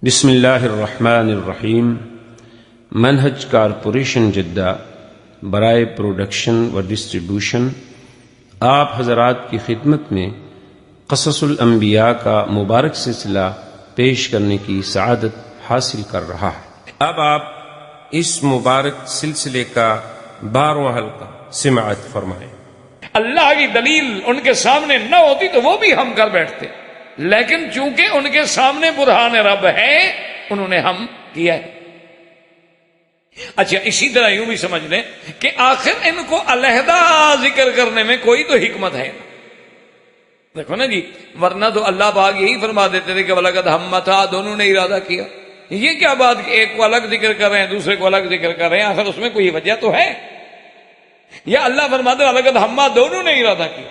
بسم اللہ الرحمن الرحیم۔ منہج کارپوریشن جدہ برائے پروڈکشن و ڈسٹریبیوشن آپ حضرات کی خدمت میں قصص الانبیاء کا مبارک سلسلہ پیش کرنے کی سعادت حاصل کر رہا ہے۔ اب آپ اس مبارک سلسلے کا 12واں حلقہ سماعت فرمائیں۔ اللہ کی دلیل ان کے سامنے نہ ہوتی تو وہ بھی ہم کر بیٹھتے، لیکن چونکہ ان کے سامنے برہان رب ہے انہوں نے ہم کیا ہے۔ اچھا، اسی طرح یوں بھی سمجھ لیں کہ آخر ان کو علیحدہ ذکر کرنے میں کوئی تو حکمت ہے۔ دیکھو نا جی، ورنہ تو اللہ پاک یہی فرما دیتے تھے کہ وَلَقَدْ هَمَّتْ، دونوں نے ارادہ کیا۔ یہ کیا بات کہ ایک کو الگ ذکر کر رہے ہیں دوسرے کو الگ ذکر کر رہے ہیں، آخر اس میں کوئی وجہ تو ہے۔ یا اللہ فرماتے ہیں وَلَقَدْ هَمَّتْ، دونوں نے ارادہ کیا،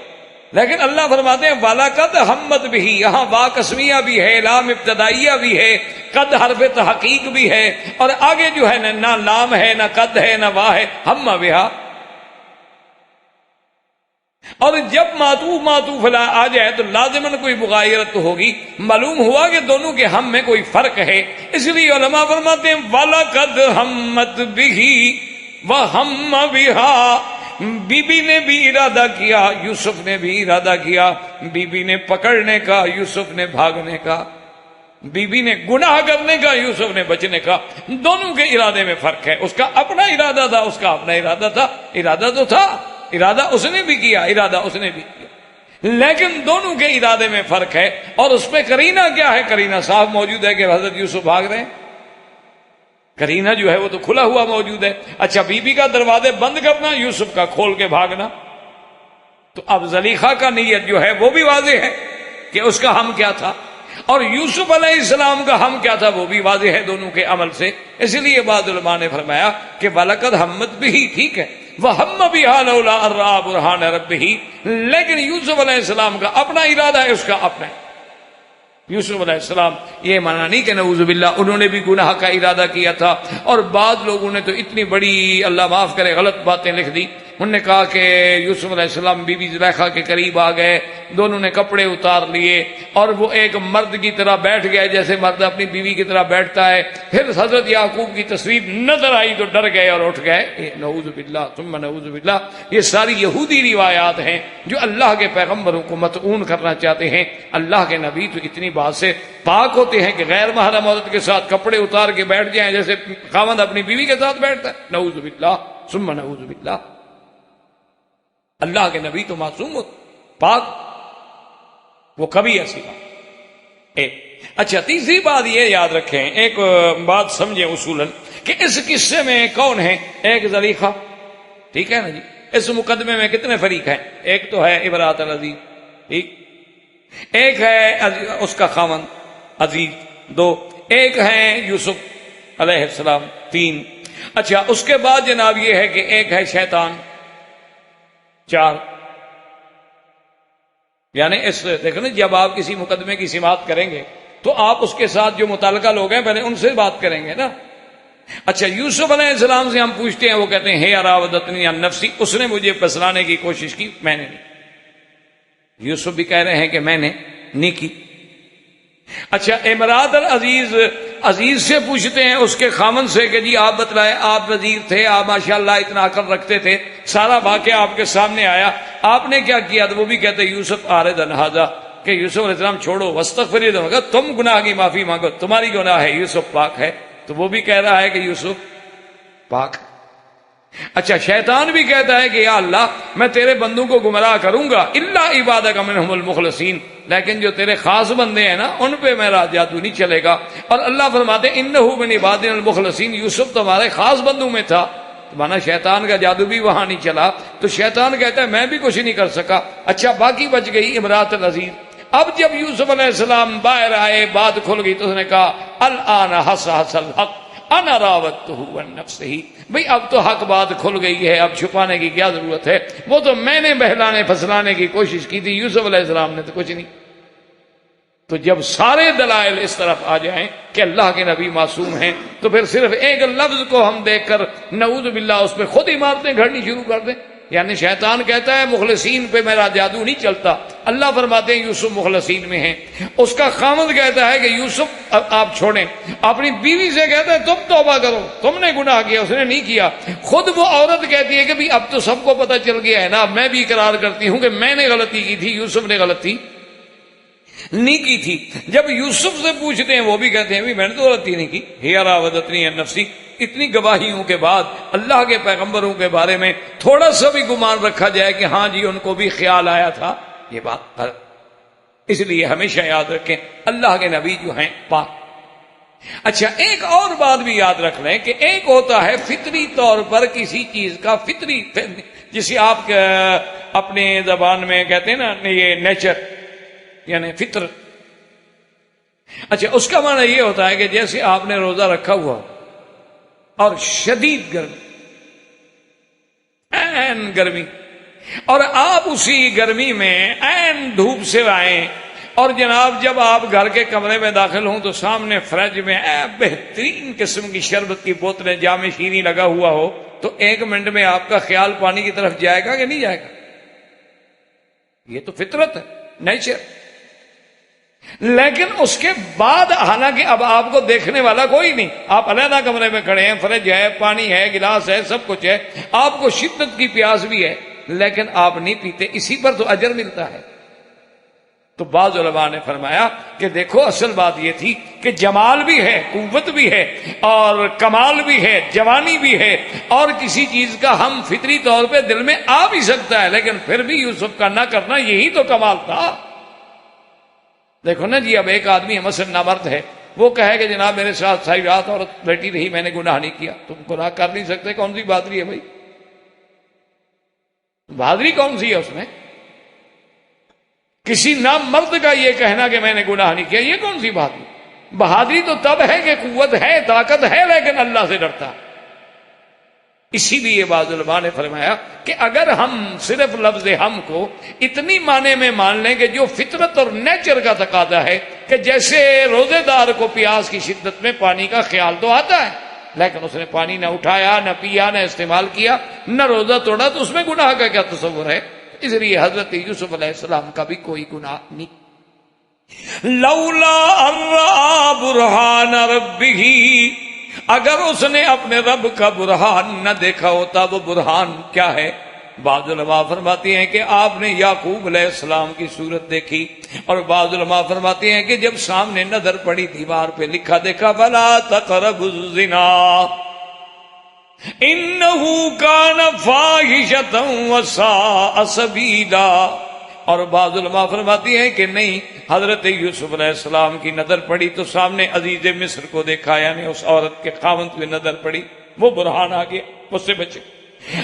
لیکن اللہ فرماتے ہیں وَلَقَدْ هَمَّتْ بِهِ، یہاں با قسمیہ بھی ہے، لام ابتدائیہ بھی ہے، قد حرف تحقیق بھی ہے، اور آگے جو ہے نہ لام ہے نہ قد ہے نہ وا ہے، ہم بہا۔ اور جب معطوف لا آ جائے تو لازماً کوئی مغایرت تو ہوگی۔ معلوم ہوا کہ دونوں کے ہم میں کوئی فرق ہے، اس لیے علماء فرماتے ہیں وَلَقَدْ هَمَّتْ بِهِ وَهَمَّ بِهَا، بی بی نے بھی ارادہ کیا، یوسف نے بھی ارادہ کیا، بی بی نے پکڑنے کا، یوسف نے بھاگنے کا، بی بی نے گناہ کرنے کا، یوسف نے بچنے کا۔ دونوں کے ارادے میں فرق ہے، اس کا اپنا ارادہ تھا، اس کا اپنا ارادہ تھا، ارادہ تو تھا، ارادہ اس نے بھی کیا، ارادہ اس نے بھی کیا، لیکن دونوں کے ارادے میں فرق ہے۔ اور اس میں کرینہ کیا ہے؟ کرینہ صاف موجود ہے کہ حضرت یوسف بھاگ رہے ہیں، کرینہ جو ہے وہ تو کھلا ہوا موجود ہے۔ اچھا، بی بی کا دروازے بند کرنا، یوسف کا کھول کے بھاگنا، تو اب زلیخا کا نیت جو ہے وہ بھی واضح ہے کہ اس کا ہم کیا تھا، اور یوسف علیہ السلام کا ہم کیا تھا وہ بھی واضح ہے دونوں کے عمل سے۔ اس لیے بعض علماء نے فرمایا کہ وَلَقَدْ هَمَّتْ بِهِ، ٹھیک ہے، وَهَمَّ بِهَا لَوْلَا أَن رَأَىٰ بُرْهَانَ رَبِّهِ، لیکن یوسف علیہ السلام کا اپنا ارادہ ہے، اس کا اپنا ہے۔ یوسف علیہ السلام یہ مانا نہیں کہ نعوذ باللہ انہوں نے بھی گناہ کا ارادہ کیا تھا، اور بعض لوگوں نے تو اتنی بڑی اللہ معاف کرے غلط باتیں لکھ دی۔ انہوں نے کہا کہ یوسف علیہ السلام بی بی زلیخا کے قریب آ گئے، دونوں نے کپڑے اتار لیے، اور وہ ایک مرد کی طرح بیٹھ گئے جیسے مرد اپنی بیوی کی طرح بیٹھتا ہے۔ پھر حضرت یعقوب کی تصویر نظر آئی تو ڈر گئے اور اٹھ گئے۔ نعوذ باللہ ثم نعوذ باللہ، یہ ساری یہودی روایات ہیں جو اللہ کے پیغمبروں کو مطعون کرنا چاہتے ہیں۔ اللہ کے نبی تو اتنی بات سے پاک ہوتے ہیں کہ غیر محرم عورت کے ساتھ کپڑے اتار کے بیٹھ جائیں جیسے خاوند اپنی بیوی کے ساتھ بیٹھتا ہے۔ نعوذ باللہ ثم نعوذ باللہ، اللہ کے نبی تو معصوم پاک، وہ کبھی ایسی بات ایک۔ اچھا، تیسری بات یہ یاد رکھیں، ایک بات سمجھیں اصولاً کہ اس قصے میں کون ہے؟ ایک زلیخا، ٹھیک ہے نا جی۔ اس مقدمے میں کتنے فریق ہیں؟ ایک تو ہے امرأۃ العزیز، ٹھیک، ایک ہے اس کا خاوند عزیز، دو، ایک ہے یوسف علیہ السلام، تین۔ اچھا، اس کے بعد جناب یہ ہے کہ ایک ہے شیطان، چار۔ یعنی اس دیکھو نا، جب آپ کسی مقدمے کی سماعت کریں گے تو آپ اس کے ساتھ جو متعلقہ لوگ ہیں پہلے ان سے بات کریں گے نا۔ اچھا، یوسف علیہ السلام سے ہم پوچھتے ہیں، وہ کہتے ہیں ہے راودتنی عن نفسی، اس نے مجھے پھسلانے کی کوشش کی، میں نے نہیں۔ یوسف بھی کہہ رہے ہیں کہ میں نے نہیں کی۔ اچھا، امرأۃ العزیز، عزیز سے پوچھتے ہیں اس کے خامن سے کہ جی آپ بتلائیں، آپ وزیر تھے، آپ ماشاءاللہ اتنا عقل رکھتے تھے، سارا واقعہ آپ کے سامنے آیا، آپ نے کیا کیا؟ تو وہ بھی کہتے یوسف آرد عن ھذا، کہ یوسف علیہ السلام چھوڑو، واستغفری لہ، تم گناہ کی معافی مانگو، تمہاری گناہ ہے، یوسف پاک ہے۔ تو وہ بھی کہہ رہا ہے کہ یوسف پاک۔ اچھا، شیطان بھی کہتا ہے کہ یا اللہ میں تیرے بندوں کو گمراہ کروں گا، الا عبادک منہم المخلصین، لیکن جو تیرے خاص بندے ہیں نا ان پہ میرا جادو نہیں چلے گا۔ اور اللہ فرماتے ہیں انہ من عبادنا المخلصین، یوسف تمہارے خاص بندوں میں تھا، تو مانا شیطان کا جادو بھی وہاں نہیں چلا۔ تو شیطان کہتا ہے میں بھی کچھ نہیں کر سکا۔ اچھا، باقی بچ گئی امرأۃ العزیز۔ اب جب یوسف علیہ السلام باہر آئے، بات کھل گئی، تو اس نے کہا الآن حس حس الحق انا راودتہ عن نفسہ، بھئی اب تو حق بات کھل گئی ہے، اب چھپانے کی کیا ضرورت ہے، وہ تو میں نے بہلانے پھسلانے کی کوشش کی تھی، یوسف علیہ السلام نے تو کچھ نہیں۔ تو جب سارے دلائل اس طرف آ جائیں کہ اللہ کے نبی معصوم ہیں، تو پھر صرف ایک لفظ کو ہم دیکھ کر نعوذ باللہ اس پہ خود عمارتیں گھڑنی شروع کر دیں۔ یعنی شیطان کہتا ہے مخلصین پہ میرا جادو نہیں چلتا، اللہ فرماتے ہیں یوسف مخلصین میں ہیں۔ اس کا خامد کہتا ہے کہ یوسف آپ چھوڑیں، اپنی بیوی سے کہتا ہے تم توبہ کرو، تم نے گناہ کیا، اس نے نہیں کیا۔ خود وہ عورت کہتی ہے کہ بھی اب تو سب کو پتہ چل گیا ہے نا، میں بھی اقرار کرتی ہوں کہ میں نے غلطی کی تھی، یوسف نے غلطی نہیں کی تھی۔ جب یوسف سے پوچھتے ہیں وہ بھی کہتے ہیں میں نے تو غلطی نہیں کی، ہی راودتنی عن نفسی۔ اتنی گواہیوں کے بعد اللہ کے پیغمبروں کے بارے میں تھوڑا سا بھی گمان رکھا جائے کہ ہاں جی ان کو بھی خیال آیا تھا، یہ بات غلط۔ اس لیے ہمیشہ یاد رکھیں اللہ کے نبی جو ہیں پاک۔ اچھا ایک اور بات بھی یاد رکھ لیں کہ ایک ہوتا ہے فطری طور پر کسی چیز کا فطری، جسے آپ اپنے زبان میں کہتے ہیں نا یہ نیچر یعنی فطرت۔ اچھا اس کا معنی یہ ہوتا ہے کہ جیسے آپ نے روزہ رکھا ہوا اور شدید گرمی، این گرمی، اور آپ اسی گرمی میں این دھوپ سے آئیں، اور جناب جب آپ گھر کے کمرے میں داخل ہوں تو سامنے فریج میں بہترین قسم کی شربت کی بوتلیں جام شیریں لگا ہوا ہو، تو ایک منٹ میں آپ کا خیال پانی کی طرف جائے گا کہ نہیں جائے گا؟ یہ تو فطرت ہے، نیچر۔ لیکن اس کے بعد حالانکہ اب آپ کو دیکھنے والا کوئی نہیں، آپ علیحدہ کمرے میں کھڑے ہیں، فریج ہے، پانی ہے، گلاس ہے، سب کچھ ہے، آپ کو شدت کی پیاس بھی ہے، لیکن آپ نہیں پیتے، اسی پر تو اجر ملتا ہے۔ تو بعض علماء نے فرمایا کہ دیکھو اصل بات یہ تھی کہ جمال بھی ہے، قوت بھی ہے، اور کمال بھی ہے، جوانی بھی ہے، اور کسی چیز کا ہم فطری طور پہ دل میں آ بھی سکتا ہے، لیکن پھر بھی یوسف کا نہ کرنا یہی تو کمال تھا۔ دیکھو نا جی، اب ایک آدمی مثلا نامرد ہے، وہ کہے کہ جناب میرے ساتھ ساری رات عورت بیٹھی رہی، میں نے گناہ نہیں کیا۔ تم گناہ کر نہیں سکتے، کون سی بہادری ہے بھائی؟ بہادری کون سی ہے اس میں؟ کسی نامرد کا یہ کہنا کہ میں نے گناہ نہیں کیا، یہ کون سی بہادری؟ بہادری تو تب ہے کہ قوت ہے، طاقت ہے، لیکن اللہ سے ڈرتا۔ اسی لیے بعض علماء نے فرمایا کہ اگر ہم صرف لفظ ہم کو اتنی معنی میں مان لیں کہ جو فطرت اور نیچر کا تقاضا ہے کہ جیسے روزے دار کو پیاس کی شدت میں پانی کا خیال تو آتا ہے، لیکن اس نے پانی نہ اٹھایا، نہ پیا، نہ استعمال کیا، نہ روزہ توڑا، تو اس میں گناہ کا کیا تصور ہے؟ اس لیے حضرت یوسف علیہ السلام کا بھی کوئی گناہ نہیں۔ لولا ان رأى برہان ربہ، اگر اس نے اپنے رب کا برہان نہ دیکھا ہوتا، وہ برہان کیا ہے؟ بعض علماء فرماتے ہیں کہ آپ نے یعقوب علیہ السلام کی صورت دیکھی، اور بعض علماء فرماتے ہیں کہ جب سامنے نظر پڑی دیوار پہ لکھا دیکھا فلا تقربوا الزنا انہ کان فاحشۃ وساء سبیلا، اور بعض علماء فرماتی ہیں کہ نہیں، حضرت یوسف علیہ السلام کی نظر پڑی تو سامنے عزیز مصر کو دیکھا، یعنی اس عورت کے خاوند پہ نظر پڑی، وہ برہان آ گیا، اس سے بچے۔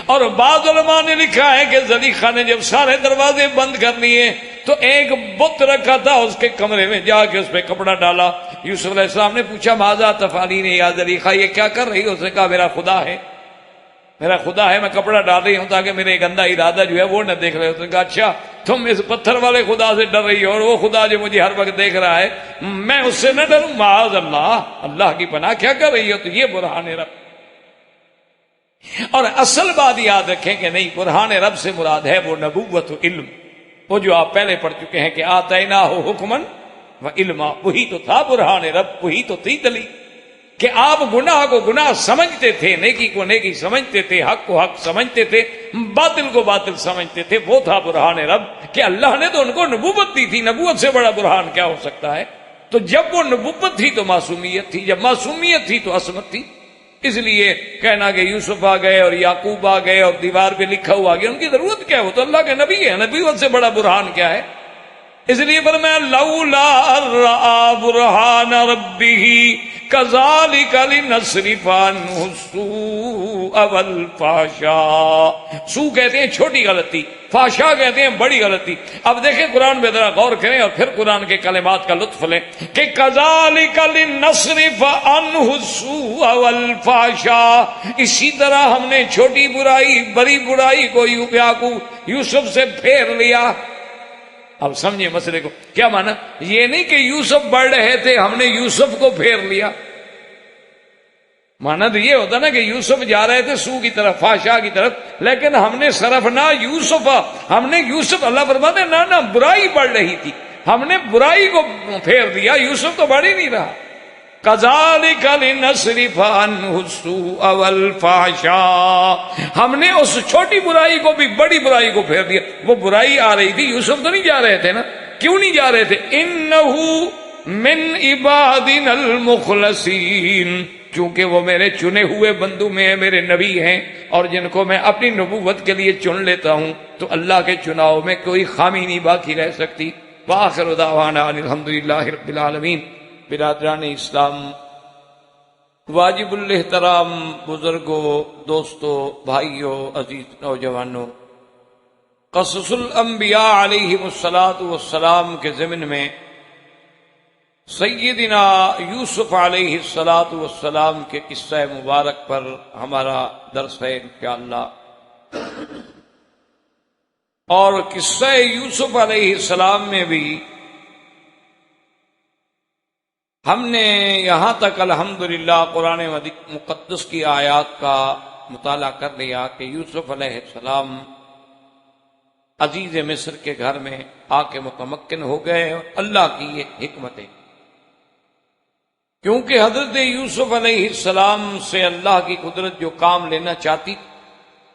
اور بعض علماء نے لکھا ہے کہ زلیخا نے جب سارے دروازے بند کر لیے تو ایک بت رکھا تھا اس کے کمرے میں، جا کے اس پہ کپڑا ڈالا۔ یوسف علیہ السلام نے پوچھا ماذا تفعلین یا زلیخا، یہ کیا کر رہی ہو؟ اس نے کہا میرا خدا ہے، میرا خدا ہے، میں کپڑا ڈال رہی ہوں تاکہ میرے گندا ارادہ جو ہے وہ نہ دیکھ رہے۔ اس نے کہا اچھا تم اس پتھر والے خدا سے ڈر رہی ہو، اور وہ خدا جو مجھے ہر وقت دیکھ رہا ہے میں اس سے نہ ڈروں؟ معاذ اللہ، اللہ کی پناہ، کیا کر رہی ہو؟ تو یہ برہان رب۔ اور اصل بات یاد رکھیں کہ نہیں، برہان رب سے مراد ہے وہ نبوت و علم، وہ جو آپ پہلے پڑھ چکے ہیں کہ آتیناہ حکما و علما، وہی تو تھا برہان رب، وہی تو تھی دلیل کہ آپ گناہ کو گناہ سمجھتے تھے، نیکی کو نیکی سمجھتے تھے، حق کو حق سمجھتے تھے، باطل کو باطل سمجھتے تھے، وہ تھا برہان رب کہ اللہ نے تو ان کو نبوت دی تھی، نبوت سے بڑا برہان کیا ہو سکتا ہے؟ تو جب وہ نبوت تھی تو معصومیت تھی، جب معصومیت تھی تو عصمت تھی۔ اس لیے کہنا کہ یوسف آ گئے اور یعقوب آ گئے اور دیوار پہ لکھا ہوا آ گیا، ان کی ضرورت کیا ہے؟ وہ تو اللہ کے نبی ہے، نبوت سے بڑا برہان کیا ہے؟ اس لیے فرمایا لولا رأى برہان ربہ کذالک لنصرف عنہ السوء والفحشاء۔ سوء کہتے ہیں چھوٹی غلطی، فحشاء کہتے ہیں بڑی غلطی۔ اب دیکھیں قرآن میں ذرا غور کریں اور پھر قرآن کے کلمات کا لطف لیں کہ کذالک لنصرف عنہ السوء والفحشاء، اسی طرح ہم نے چھوٹی برائی بڑی برائی کو یوسف سے پھیر لیا۔ اب سمجھے مسئلے کو، کیا مانا؟ یہ نہیں کہ یوسف بڑھ رہے تھے ہم نے یوسف کو پھیر لیا، مانا تو یہ ہوتا نا کہ یوسف جا رہے تھے سو کی طرف، فحشا کی طرف، لیکن ہم نے صرف نہ یوسف، ہم نے یوسف، اللہ فرماتے ہیں نہ برائی بڑھ رہی تھی، ہم نے برائی کو پھیر دیا، یوسف تو بڑھ ہی نہیں رہا۔ کذالک لنصرف عنہ السوء والفحشاء، ہم نے اس چھوٹی برائی کو بھی بڑی برائی کو پھیر دیا۔ وہ برائی آ رہی تھی، یوسف تو نہیں جا رہے تھے نا، کیوں نہیں جا رہے تھے؟ انہ من عبادنا المخلصین، چونکہ وہ میرے چنے ہوئے بندوں میں ہیں، میرے نبی ہیں، اور جن کو میں اپنی نبوت کے لیے چن لیتا ہوں تو اللہ کے چناؤ میں کوئی خامی نہیں باقی رہ سکتی۔ وآخر دعوانا ان الحمدللہ رب العالمین۔ برادران اسلام، واجب الاحترام بزرگوں، دوستوں، بھائیوں، عزیز نوجوانوں، قصص الانبیاء علیہم الصلاۃ والسلام کے ضمن میں سیدنا یوسف علیہ الصلاۃ والسلام کے قصہ مبارک پر ہمارا درس ہے انشاءاللہ، اور قصہ یوسف علیہ السلام میں بھی ہم نے یہاں تک الحمدللہ قرآن مقدس کی آیات کا مطالعہ کر لیا کہ یوسف علیہ السلام عزیز مصر کے گھر میں آ کے متمکن ہو گئے، اور اللہ کی یہ حکمت ہے، کیونکہ حضرت یوسف علیہ السلام سے اللہ کی قدرت جو کام لینا چاہتی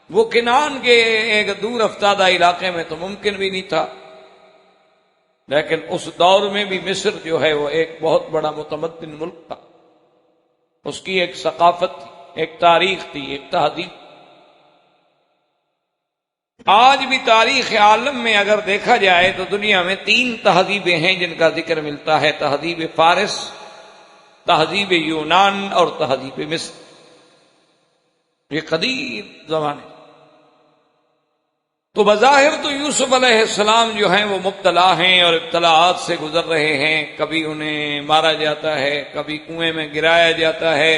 وہ کنعان کے ایک دور افتادہ علاقے میں تو ممکن بھی نہیں تھا، لیکن اس دور میں بھی مصر جو ہے وہ ایک بہت بڑا متمدن ملک تھا، اس کی ایک ثقافت تھی، ایک تاریخ تھی، ایک تہذیب۔ آج بھی تاریخ عالم میں اگر دیکھا جائے تو دنیا میں 3 تہذیبیں ہیں جن کا ذکر ملتا ہے، تہذیب فارس، تہذیب یونان اور تہذیب مصر۔ یہ قدیم زمانے، تو بظاہر تو یوسف علیہ السلام جو ہیں وہ مبتلا ہیں اور ابتلاءات سے گزر رہے ہیں، کبھی انہیں مارا جاتا ہے، کبھی کنویں میں گرایا جاتا ہے،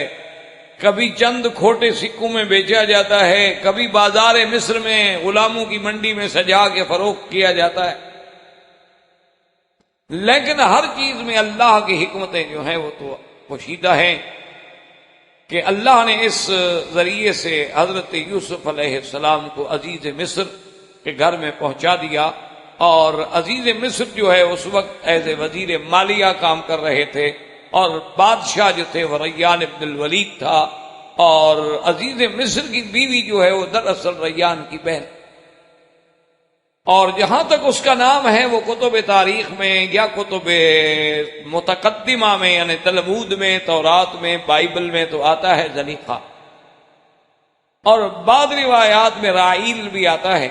کبھی چند کھوٹے سکوں میں بیچا جاتا ہے، کبھی بازار مصر میں غلاموں کی منڈی میں سجا کے فروخت کیا جاتا ہے، لیکن ہر چیز میں اللہ کی حکمتیں جو ہیں وہ تو پوشیدہ ہیں کہ اللہ نے اس ذریعے سے حضرت یوسف علیہ السلام کو عزیز مصر کے گھر میں پہنچا دیا، اور عزیز مصر جو ہے اس وقت ایز وزیر مالیہ کام کر رہے تھے، اور بادشاہ جو تھے وہ ریان ابن الولید تھا، اور عزیز مصر کی بیوی جو ہے وہ دراصل ریان کی بہن، اور جہاں تک اس کا نام ہے وہ کتب تاریخ میں یا کتب متقدمہ میں یعنی تلمود میں، تورات میں، بائبل میں تو آتا ہے زلیخا، اور بعض روایات میں رائیل بھی آتا ہے،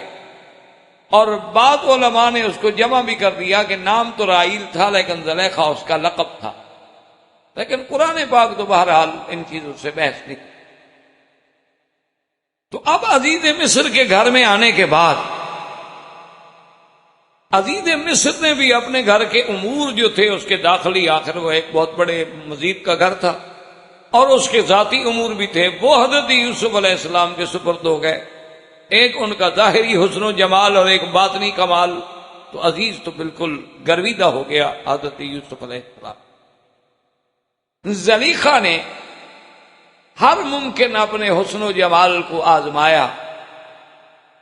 اور بعض علماء نے اس کو جمع بھی کر دیا کہ نام تو رائیل تھا لیکن زلیخا اس کا لقب تھا، لیکن قرآن پاک تو بہرحال ان چیزوں سے بحث نہیں۔ تو اب عزیز مصر کے گھر میں آنے کے بعد عزیز مصر نے بھی اپنے گھر کے امور جو تھے اس کے داخلی، آخر وہ ایک بہت بڑے مزید کا گھر تھا، اور اس کے ذاتی امور بھی تھے، وہ حضرت یوسف علیہ السلام کے سپرد ہو گئے، ایک ان کا ظاہری حسن و جمال اور ایک باطنی کمال، تو عزیز تو بالکل گرویدہ ہو گیا حضرت یوسف علیہ السلام۔ زلیخا نے ہر ممکن اپنے حسن و جمال کو آزمایا،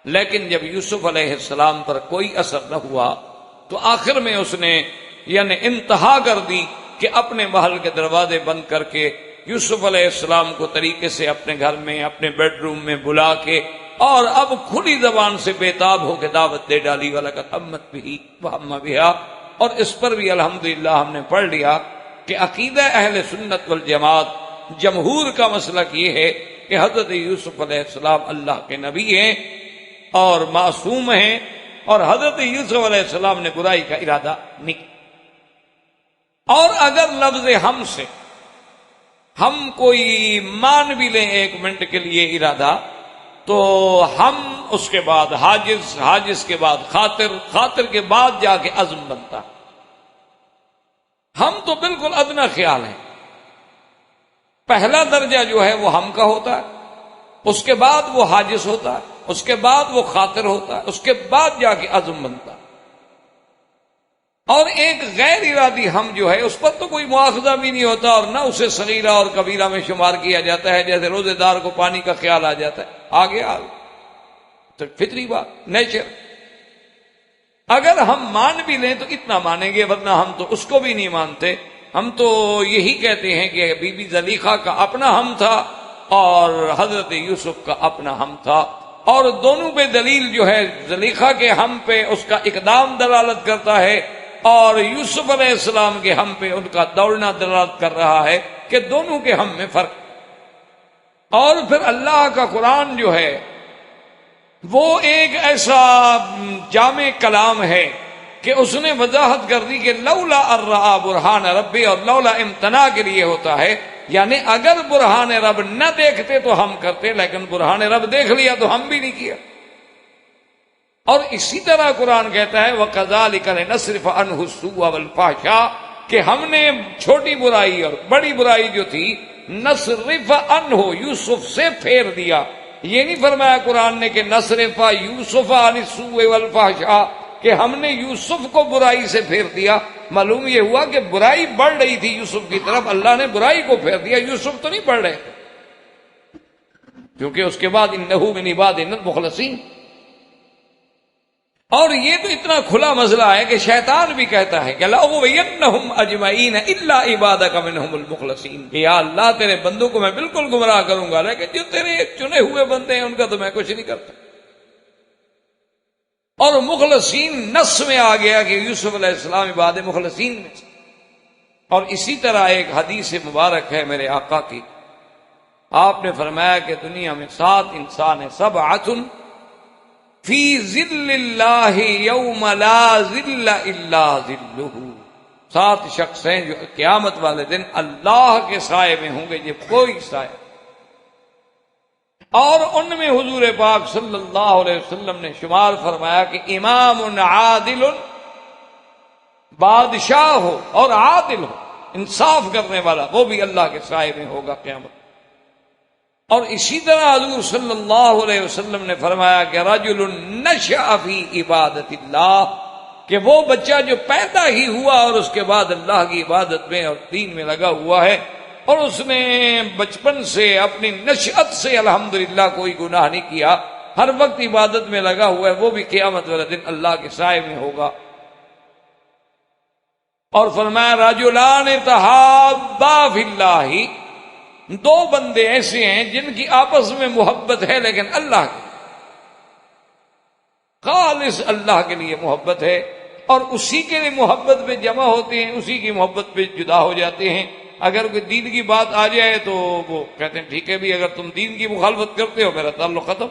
لیکن جب یوسف علیہ السلام پر کوئی اثر نہ ہوا تو آخر میں اس نے یعنی انتہا کر دی کہ اپنے محل کے دروازے بند کر کے یوسف علیہ السلام کو طریقے سے اپنے گھر میں، اپنے بیڈ روم میں بلا کے، اور اب کھلی زبان سے بےتاب ہو کے دعوت دے ڈالی، وَلَقَدْ هَمَّتْ بِهِ وَهَمَّ بِهَا۔ اور اس پر بھی الحمدللہ ہم نے پڑھ لیا کہ عقیدہ اہل سنت والجماعت جمہور کا مسلک یہ ہے کہ حضرت یوسف علیہ السلام اللہ کے نبی ہیں اور معصوم ہیں، اور حضرت یوسف علیہ السلام نے برائی کا ارادہ نہیں کیا۔ اور اگر لفظ ہم سے ہم کوئی مان بھی لیں ایک منٹ کے لیے ارادہ، تو ہم اس کے بعد حاجز، حاجز کے بعد خاطر، خاطر کے بعد جا کے عزم بنتا۔ ہم تو بالکل ادنا خیال ہے، پہلا درجہ جو ہے وہ ہم کا ہوتا ہے، اس کے بعد وہ حاجز ہوتا ہے، اس کے بعد وہ خاطر ہوتا ہے، اس کے بعد جا کے عزم بنتا ہے۔ اور ایک غیر ارادی ہم جو ہے اس پر تو کوئی مواخذہ بھی نہیں ہوتا اور نہ اسے صغیرہ اور کبیرہ میں شمار کیا جاتا ہے، جیسے روزے دار کو پانی کا خیال آ جاتا ہے، آگے تو فطری بات، نیچر۔ اگر ہم مان بھی لیں تو اتنا مانیں گے، ورنہ ہم تو اس کو بھی نہیں مانتے۔ ہم تو یہی کہتے ہیں کہ بی بی زلیخا کا اپنا ہم تھا اور حضرت یوسف کا اپنا ہم تھا، اور دونوں پہ دلیل جو ہے زلیخا کے ہم پہ اس کا اقدام دلالت کرتا ہے، اور یوسف علیہ السلام کے ہم پہ ان کا دوڑنا دلالت کر رہا ہے کہ دونوں کے ہم میں فرق۔ اور پھر اللہ کا قرآن جو ہے وہ ایک ایسا جامع کلام ہے کہ اس نے وضاحت کر دی کہ لولا الرآ برہان ربی، اور لولا امتناع کے لیے ہوتا ہے، یعنی اگر برہان رب نہ دیکھتے تو ہم کرتے، لیکن برہان رب دیکھ لیا تو ہم بھی نہیں کیا۔ اور اسی طرح قرآن کہتا ہے وَكَذَلِكَ لِنَصْرِفَ عَنْهُ السُّوءَ وَالْفَحْشَاءَ، کہ ہم نے چھوٹی برائی اور بڑی برائی جو تھی نصرف عنہ، یوسف سے پھیر دیا۔ یہ نہیں فرمایا قرآن نے کہ نصرف یوسف عن السوء والفحشاء، کہ ہم نے یوسف کو برائی سے پھیر دیا۔ معلوم یہ ہوا کہ برائی بڑھ رہی تھی یوسف کی طرف، اللہ نے برائی کو پھیر دیا، یوسف تو نہیں بڑھ رہے، کیونکہ اس کے بعد انہ من عبادنا المخلصین۔ اور یہ تو اتنا کھلا مسئلہ ہے کہ شیطان بھی کہتا ہے کہ لَأُغْوِيَنَّهُمْ أَجْمَعِينَ إِلَّا عِبَادَكَ مِنْهُمُ الْمُخْلَصِينَ، کہ یا اللہ تیرے بندوں کو میں بالکل گمراہ کروں گا، لیکن جو تیرے چنے ہوئے بندے ہیں ان کا تو میں کچھ نہیں کرتا۔ اور مخلصین نص میں آ گیا کہ یوسف علیہ السلام عباد مخلصین میں سے۔ اور اسی طرح ایک حدیث مبارک ہے میرے آقا کی، آپ نے فرمایا کہ دنیا میں 7 انسان ہیں، سبعۃ فی ظل اللہ یوم لا ظل الا ظلہ، 7 شخص ہیں جو قیامت والے دن اللہ کے سائے میں ہوں گے جب کوئی سائے۔ اور ان میں حضور پاک صلی اللہ علیہ وسلم نے شمار فرمایا کہ امام عادل، بادشاہ ہو اور عادل ہو، انصاف کرنے والا، وہ بھی اللہ کے سائے میں ہوگا قیامت۔ اور اسی طرح حضور صلی اللہ علیہ وسلم نے فرمایا کہ رجل نشأ فی عبادت اللہ، کہ وہ بچہ جو پیدا ہی ہوا اور اس کے بعد اللہ کی عبادت میں اور دین میں لگا ہوا ہے، اور اس نے بچپن سے اپنی نشأت سے الحمدللہ کوئی گناہ نہیں کیا، ہر وقت عبادت میں لگا ہوا ہے، وہ بھی قیامت والے دن اللہ کے سائے میں ہوگا۔ اور فرمایا رجلان تحابا فی اللہ، 2 بندے ایسے ہیں جن کی آپس میں محبت ہے لیکن اللہ کی، خالص اللہ کے لیے محبت ہے، اور اسی کے لیے محبت پہ جمع ہوتے ہیں، اسی کی محبت پہ جدا ہو جاتے ہیں۔ اگر کوئی دین کی بات آ جائے تو وہ کہتے ہیں ٹھیک ہے بھی، اگر تم دین کی مخالفت کرتے ہو میرا تعلق ختم۔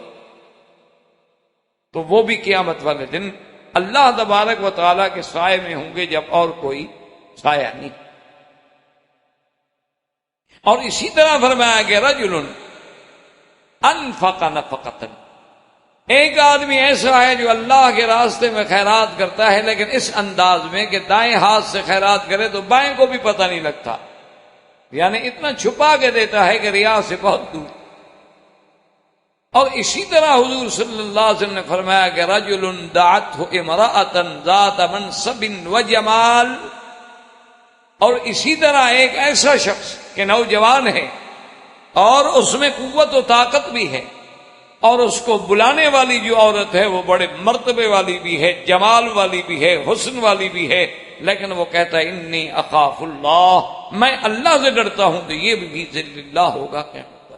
تو وہ بھی قیامت والے دن اللہ تبارک و تعالیٰ کے سائے میں ہوں گے جب اور کوئی سایہ نہیں۔ اور اسی طرح فرمایا کہ رجل انفق نفقۃ، ایک آدمی ایسا ہے جو اللہ کے راستے میں خیرات کرتا ہے لیکن اس انداز میں کہ دائیں ہاتھ سے خیرات کرے تو بائیں کو بھی پتہ نہیں لگتا، یعنی اتنا چھپا کے دیتا ہے کہ ریا سے بہت دور۔ اور اسی طرح حضور صلی اللہ علیہ وسلم نے فرمایا کہ رجل دعته امرأة ذات منصب وجمال، اور اسی طرح ایک ایسا شخص کہ نوجوان ہے اور اس میں قوت و طاقت بھی ہے، اور اس کو بلانے والی جو عورت ہے وہ بڑے مرتبے والی بھی ہے، جمال والی بھی ہے، حسن والی بھی ہے، لیکن وہ کہتا ہے انی اخاف اللہ، میں اللہ سے ڈرتا ہوں، تو یہ بھی ذل اللہ ہوگا قیامت پر۔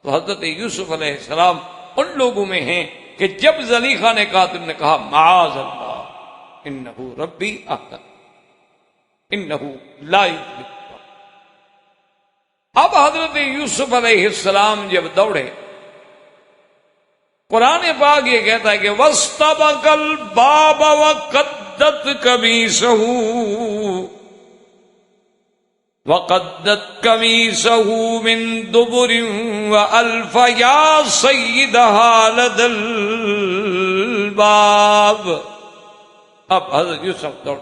تو حضرت یوسف علیہ السلام ان لوگوں میں ہیں کہ جب زلیخا نے کہا تو انہوں نے کہا معاذ اللہ انہ ربی احسن انہ لا یفلح۔ اب حضرت یوسف علیہ السلام جب دوڑے، قرآن پاک یہ کہتا ہے کہ وَاسْتَبَقَ الْبَابَ وَقَدَّتْ قَمِيصَهُ مِن دُبُرٍ وَأَلْفَ يَا سَيِّدَهَا لَدَى الْبَابِ۔ اب حضرت یوسف دوڑ۔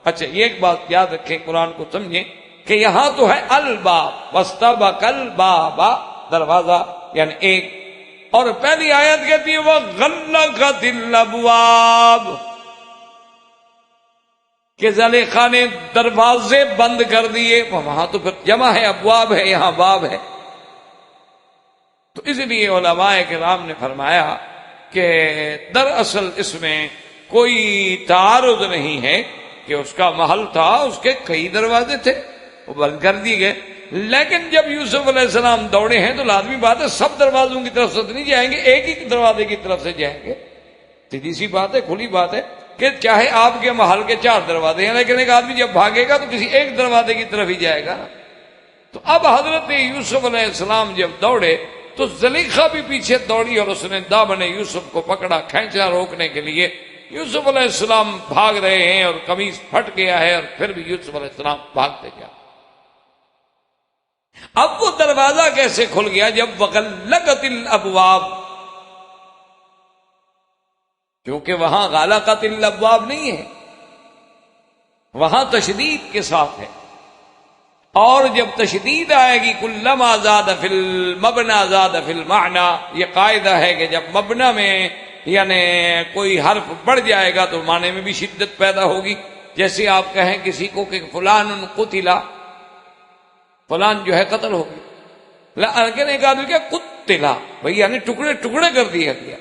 اچھا یہ ایک بات یاد رکھیں، قرآن کو سمجھیں کہ یہاں تو ہے الباب، وَاسْتَبَقَ الْبَابَ دروازہ یعنی ایک، اور پہلی آیت کہتی ہے وَغَلَّقَتِ الْأَبْوَابُ، کہ زلیخا نے دروازے بند کر دیے، وہاں تو پھر جمع ہے، ابواب ہے، یہاں باب ہے۔ تو اس لیے علماء کرام نے فرمایا کہ دراصل اس میں کوئی تعارض نہیں ہے کہ اس کا محل تھا، اس کے کئی دروازے تھے، وہ بند کر دیے گئے۔ لیکن جب یوسف علیہ السلام دوڑے ہیں تو لازمی بات ہے سب دروازوں کی طرف سے نہیں جائیں گے، ایک ہی دروازے کی طرف سے جائیں گے۔ سیدھی سی بات ہے، کھلی بات ہے کہ چاہے آپ کے محل کے 4 دروازے ہیں، لیکن ایک آدمی جب بھاگے گا تو کسی ایک دروازے کی طرف ہی جائے گا۔ تو اب حضرت یوسف علیہ السلام جب دوڑے تو زلیخا بھی پیچھے دوڑی اور اس نے دامن یوسف کو پکڑا، کھینچا روکنے کے لیے۔ یوسف علیہ السلام بھاگ رہے ہیں اور قمیص پھٹ گیا ہے، اور پھر بھی یوسف علیہ السلام بھاگتے جا۔ اب وہ دروازہ کیسے کھل گیا؟ جب وغلقت الابواب، کیونکہ وہاں غلقت الابواب نہیں ہے، وہاں تشدید کے ساتھ ہے، اور جب تشدید آئے گی کلما زاد فی المبنى زاد فی المعنى، یہ قاعدہ ہے کہ جب مبنی میں یعنی کوئی حرف بڑھ جائے گا تو معنی میں بھی شدت پیدا ہوگی۔ جیسے آپ کہیں کسی کو کہ فلان قتلا، فلان جو ہے قتل ہو گیا، لیکن ایک آدمی کیا قتلا، بھئی یعنی ٹکڑے ٹکڑے کر دیا گیا،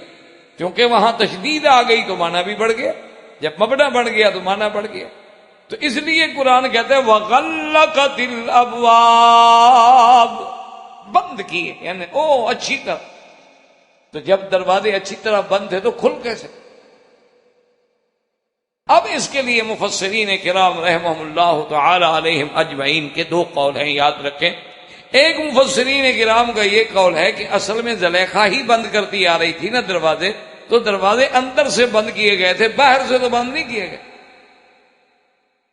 کیونکہ وہاں تشدید آ گئی تو معنی بھی بڑھ گیا، جب مبنی بڑھ گیا تو معنی بڑھ گیا۔ تو اس لیے قرآن کہتے ہیں وَغَلَّقَتِ الْأَبْوَابِ، بند کیے، یعنی اچھی طرح۔ تو جب دروازے اچھی طرح بند تھے تو کھل کیسے؟ اب اس کے لیے مفسرین کرام رحمہم اللہ تعالی علیہم اجمعین کے 2 قول ہیں، یاد رکھیں۔ ایک مفسرین کرام کا یہ قول ہے کہ اصل میں زلیخا ہی بند کرتی آ رہی تھی نا دروازے، تو دروازے اندر سے بند کیے گئے تھے، باہر سے تو بند نہیں کیے گئے۔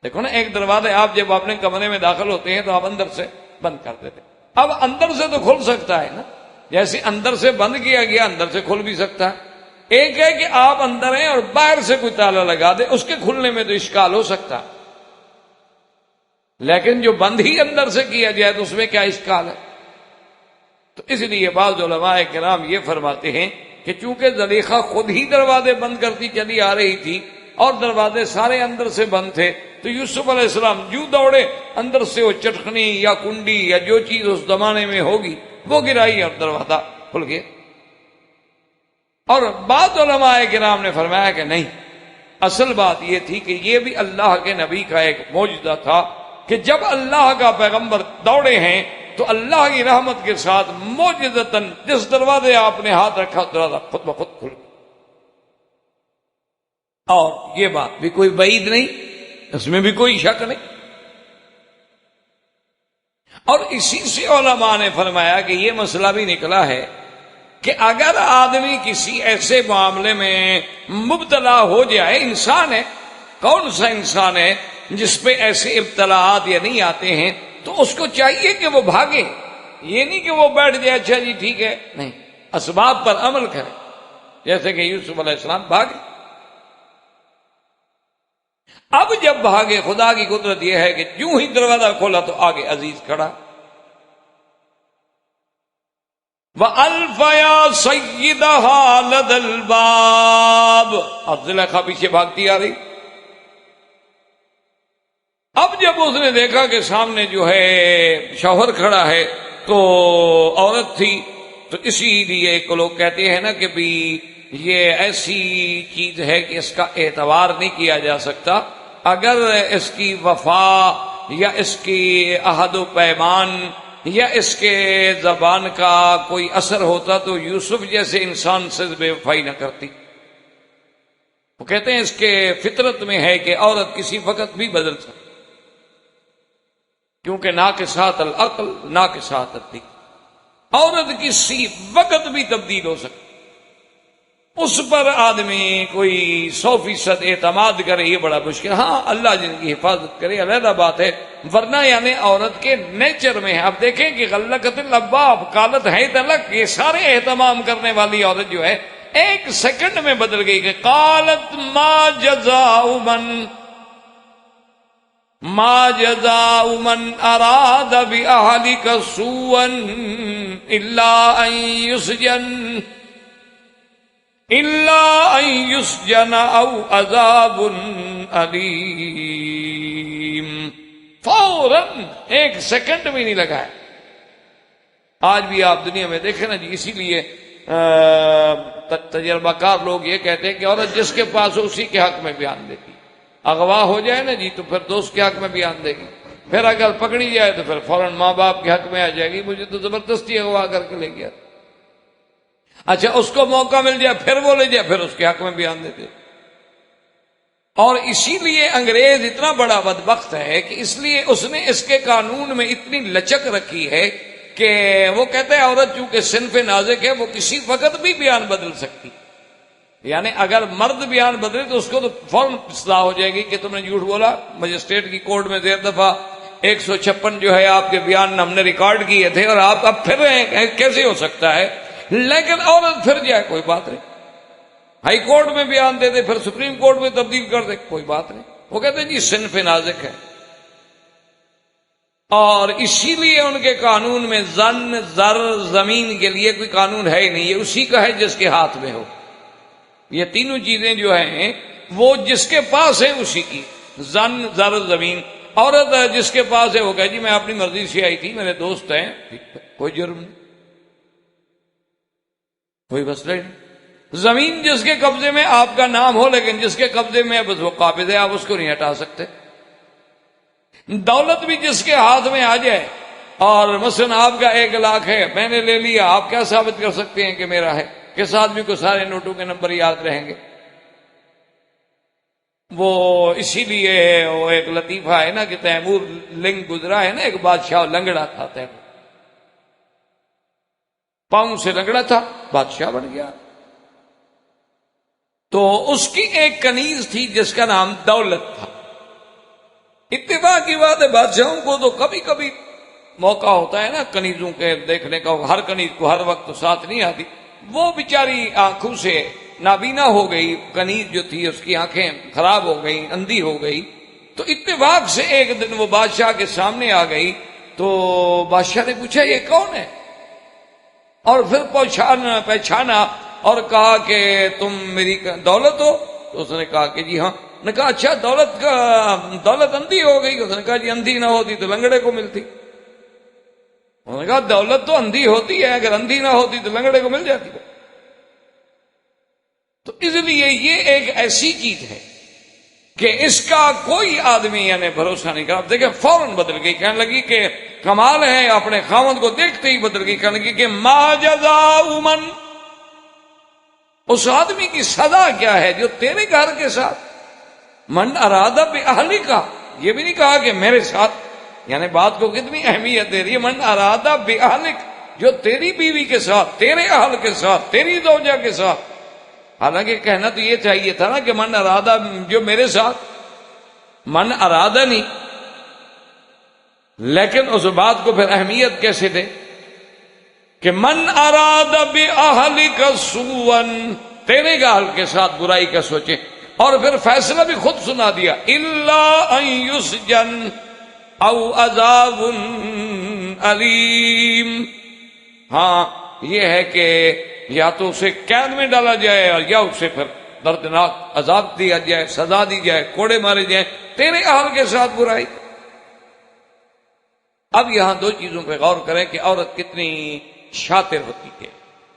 دیکھو نا، ایک دروازے آپ جب اپنے کمرے میں داخل ہوتے ہیں تو آپ اندر سے بند کر دیتے، اب اندر سے تو کھل سکتا ہے نا، جیسے اندر سے بند کیا گیا اندر سے کھل بھی سکتا ہے۔ ایک ہے کہ آپ اندر ہیں اور باہر سے کوئی تالا لگا دے، اس کے کھلنے میں تو اشکال ہو سکتا، لیکن جو بند ہی اندر سے کیا جائے تو اس میں کیا اشکال ہے؟ تو اس لیے بعض علماء کرام یہ فرماتے ہیں کہ چونکہ زلیخا خود ہی دروازے بند کرتی چلی آ رہی تھی اور دروازے سارے اندر سے بند تھے، تو یوسف علیہ السلام جو دوڑے اندر سے وہ چٹکنی یا کنڈی یا جو چیز اس زمانے میں ہوگی وہ گرائی اور دروازہ کھل گیا۔ اور بعض علماء کرام نے فرمایا کہ نہیں، اصل بات یہ تھی کہ یہ بھی اللہ کے نبی کا ایک معجزہ تھا کہ جب اللہ کا پیغمبر دوڑے ہیں تو اللہ کی رحمت کے ساتھ معجزتاً جس دروازے آپ نے ہاتھ رکھا دروازہ خود بخود کھل گیا۔ اور یہ بات بھی کوئی بعید نہیں، اس میں بھی کوئی شک نہیں۔ اور اسی سے علماء نے فرمایا کہ یہ مسئلہ بھی نکلا ہے کہ اگر آدمی کسی ایسے معاملے میں مبتلا ہو جائے، انسان ہے، کون سا انسان ہے جس پہ ایسے ابتلاات یا نہیں آتے ہیں، تو اس کو چاہیے کہ وہ بھاگے، یہ نہیں کہ وہ بیٹھ جائے اچھا جی ٹھیک ہے، نہیں، اسباب پر عمل کرے، جیسے کہ یوسف علیہ السلام بھاگے۔ اب جب بھاگے، خدا کی قدرت یہ ہے کہ یوں ہی دروازہ کھولا تو آگے عزیز کھڑا، وَأَلْفَ يَا سَيِّدَهَا لَدَى الْبَابِ، اور زلیخا پیچھے بھاگتی آ رہی۔ اب جب اس نے دیکھا کہ سامنے جو ہے شوہر کھڑا ہے تو عورت تھی، تو اسی لیے ایک لوگ کہتے ہیں نا کہ بھی یہ ایسی چیز ہے کہ اس کا اعتبار نہیں کیا جا سکتا، اگر اس کی وفا یا اس کی عہد و پیمان یا اس کے زبان کا کوئی اثر ہوتا تو یوسف جیسے انسان سے بے وفائی نہ کرتی۔ وہ کہتے ہیں اس کے فطرت میں ہے کہ عورت کسی وقت بھی بدل سکتی، کیونکہ ناقصات العقل ناقصات الدین، عورت کسی وقت بھی تبدیل ہو سکتی، اس پر آدمی کوئی 100% اعتماد کرے یہ بڑا مشکل، ہاں اللہ جن کی حفاظت کرے علیحدہ بات ہے، ورنہ یعنی عورت کے نیچر میں ہے۔ اب دیکھیں کہ غلقت الابواب قالت حیت لک، یہ سارے اہتمام کرنے والی عورت جو ہے ایک سیکنڈ میں بدل گئی کہ قالت ما جزاء من اراد باہلک سوءا الا ان یسجن، الا ان یسجن او عذاب علیم، فوراً ایک سیکنڈ بھی نہیں لگا ہے۔ آج بھی آپ دنیا میں دیکھیں نا جی، اسی لیے تجربہ کار لوگ یہ کہتے ہیں کہ عورت جس کے پاس ہو اسی کے حق میں بیان دیتی، اغوا ہو جائے نا جی تو پھر دوست کے حق میں بیان دے گی، پھر اگر پکڑی جائے تو پھر فوراً ماں باپ کے حق میں آ جائے گی، مجھے تو زبردستی اغوا کر کے لے گیا۔ اچھا اس کو موقع مل جائے پھر وہ لے جائے، پھر اس کے حق میں بیان دیتے۔ اور اسی لیے انگریز اتنا بڑا بدبخت ہے کہ اس لیے اس نے اس کے قانون میں اتنی لچک رکھی ہے کہ وہ کہتے ہیں عورت چونکہ صنف نازک ہے وہ کسی وقت بھی بیان بدل سکتی، یعنی اگر مرد بیان بدلے تو اس کو تو فوراً اصلاح ہو جائے گی کہ تم نے جھوٹ بولا، مجسٹریٹ کی کورٹ میں زیر دفعہ 156 جو ہے آپ کے بیان ہم نے ریکارڈ کیے تھے اور آپ اب پھر رہے ہیں، کیسے ہو سکتا ہے؟ لیکن عورت پھر جائے کوئی بات نہیں، ہائی کورٹ میں بیان دے دے، پھر سپریم کورٹ میں تبدیل کر دے، کوئی بات نہیں۔ وہ کہتے ہیں جی صنف نازک ہے، اور اسی لیے ان کے قانون میں زن، زر، زمین کے لیے کوئی قانون ہے ہی نہیں، یہ اسی کا ہے جس کے ہاتھ میں ہو۔ یہ تینوں چیزیں جو ہیں وہ جس کے پاس ہے اسی کی، زن، زر، زمین۔ عورت جس کے پاس ہے وہ کہے جی میں اپنی مرضی سے آئی تھی، میرے دوست ہیں، کوئی جرم نہیں، کوئی مسئلہ نہیں۔ زمین جس کے قبضے میں آپ کا نام ہو لیکن جس کے قبضے میں بس وہ قابض ہے، آپ اس کو نہیں ہٹا سکتے۔ دولت بھی جس کے ہاتھ میں آ جائے، اور مثلا آپ کا 1 لاکھ ہے، میں نے لے لیا، آپ کیا ثابت کر سکتے ہیں کہ میرا ہے؟ کس آدمی کو سارے نوٹوں کے نمبر یاد رہیں گے؟ وہ اسی لیے وہ ایک لطیفہ ہے نا کہ تیمور لنگ گزرا ہے نا، ایک بادشاہ لنگڑا تھا، تیمور پاؤں سے لنگڑا تھا، بادشاہ بن گیا۔ تو اس کی ایک کنیز تھی جس کا نام دولت تھا۔ اتفاق کی بات ہے بادشاہوں کو تو کبھی کبھی موقع ہوتا ہے نا کنیزوں کے دیکھنے کا، ہر کنیز کو ہر وقت ساتھ نہیں آتی۔ وہ بیچاری آنکھوں سے نابینا ہو گئی، کنیز جو تھی اس کی آنکھیں خراب ہو گئی، اندھی ہو گئی، تو اتفاق سے ایک دن وہ بادشاہ کے سامنے آ گئی۔ تو بادشاہ نے پوچھا یہ کون ہے، اور پھر پہچانا اور کہا کہ تم میری دولت ہو؟ تو اس نے کہا کہ جی ہاں۔ نے کہا اچھا دولت اندھی ہو گئی؟ اس نے کہا جی اندھی نہ ہوتی تو لنگڑے کو ملتی۔ انہوں نے کہا دولت تو اندھی ہوتی ہے، اگر اندھی نہ ہوتی تو لنگڑے کو مل جاتی۔ تو اس لیے یہ ایک ایسی چیز ہے کہ اس کا کوئی آدمی یعنی بھروسہ نہیں کرا۔ دیکھیں فوراً بدل گئی، کہنے لگی کہ کمال ہے، اپنے خاوند کو دیکھتے ہی بدل گئی، کہنے لگی کہ ما جزاء من، اس آدمی کی سزا کیا ہے جو تیرے گھر کے ساتھ، من ارادہ بأہلک، یہ بھی نہیں کہا کہ میرے ساتھ، یعنی بات کو کتنی اہمیت دے رہی ہے، من ارادہ بأہلک، جو تیری بیوی کے ساتھ، تیرے اہل کے ساتھ، تیری زوجہ کے ساتھ۔ حالانکہ کہنا تو یہ چاہیے تھا نا کہ من ارادہ، جو میرے ساتھ، من ارادہ نہیں، لیکن اس بات کو پھر اہمیت کیسے دے کہ من ارادہ بأہلک سوءا، تیرے اہل کے ساتھ برائی کا سوچے، اور پھر فیصلہ بھی خود سنا دیا، الا ان یسجن او عذاب علیم۔ ہاں یہ ہے کہ یا تو اسے قید میں ڈالا جائے اور یا اسے پھر دردناک عذاب دیا جائے، سزا دی جائے، کوڑے مارے جائیں، تیرے اہل کے ساتھ برائی۔ اب یہاں 2 چیزوں پہ غور کریں کہ عورت کتنی شاطر ہوتی ہے،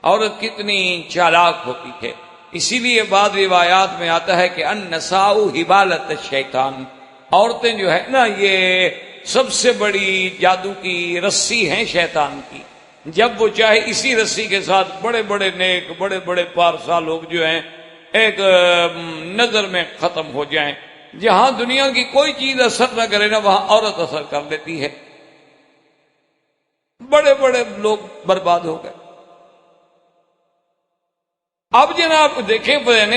عورت کتنی چالاک ہوتی ہے۔ اسی لیے بعض روایات میں آتا ہے کہ النساء حبالۃ الشیطان، عورتیں جو ہے نا یہ سب سے بڑی جادو کی رسی ہیں شیطان کی۔ جب وہ چاہے اسی رسی کے ساتھ بڑے بڑے نیک، بڑے بڑے پارسا لوگ جو ہیں ایک نظر میں ختم ہو جائیں۔ جہاں دنیا کی کوئی چیز اثر نہ کرے نا وہاں عورت اثر کر لیتی ہے، بڑے بڑے لوگ برباد ہو گئے۔ اب جناب دیکھیں،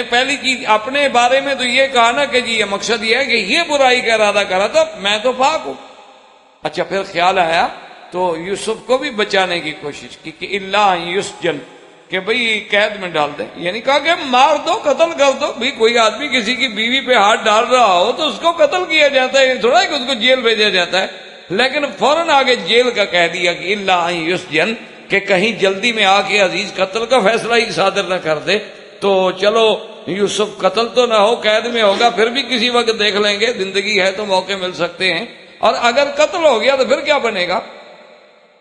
پہلی چیز اپنے بارے میں تو یہ کہا نا کہ جی یہ مقصد یہ ہے کہ یہ برائی کا ارادہ کرا تھا، میں تو پاک ہوں۔ اچھا پھر خیال آیا تو یوسف کو بھی بچانے کی کوشش کی کہ اللہ یسجن، کہ بھئی قید میں ڈال دیں، یعنی کہا کہ مار دو، قتل کر دو۔ بھئی کوئی آدمی کسی کی بیوی پہ ہاتھ ڈال رہا ہو تو اس کو قتل کیا جاتا ہے، یہ تھوڑا ہے کہ اس کو جیل بھیجا جاتا ہے۔ لیکن فوراً آگے جیل کا کہہ دیا کہ اللہ یسجن، کہ کہیں جلدی میں آ کے عزیز قتل کا فیصلہ ہی صادر نہ کر دے۔ تو چلو یوسف قتل تو نہ ہو، قید میں ہوگا، پھر بھی کسی وقت دیکھ لیں گے، زندگی ہے تو موقع مل سکتے ہیں، اور اگر قتل ہو گیا تو پھر کیا بنے گا؟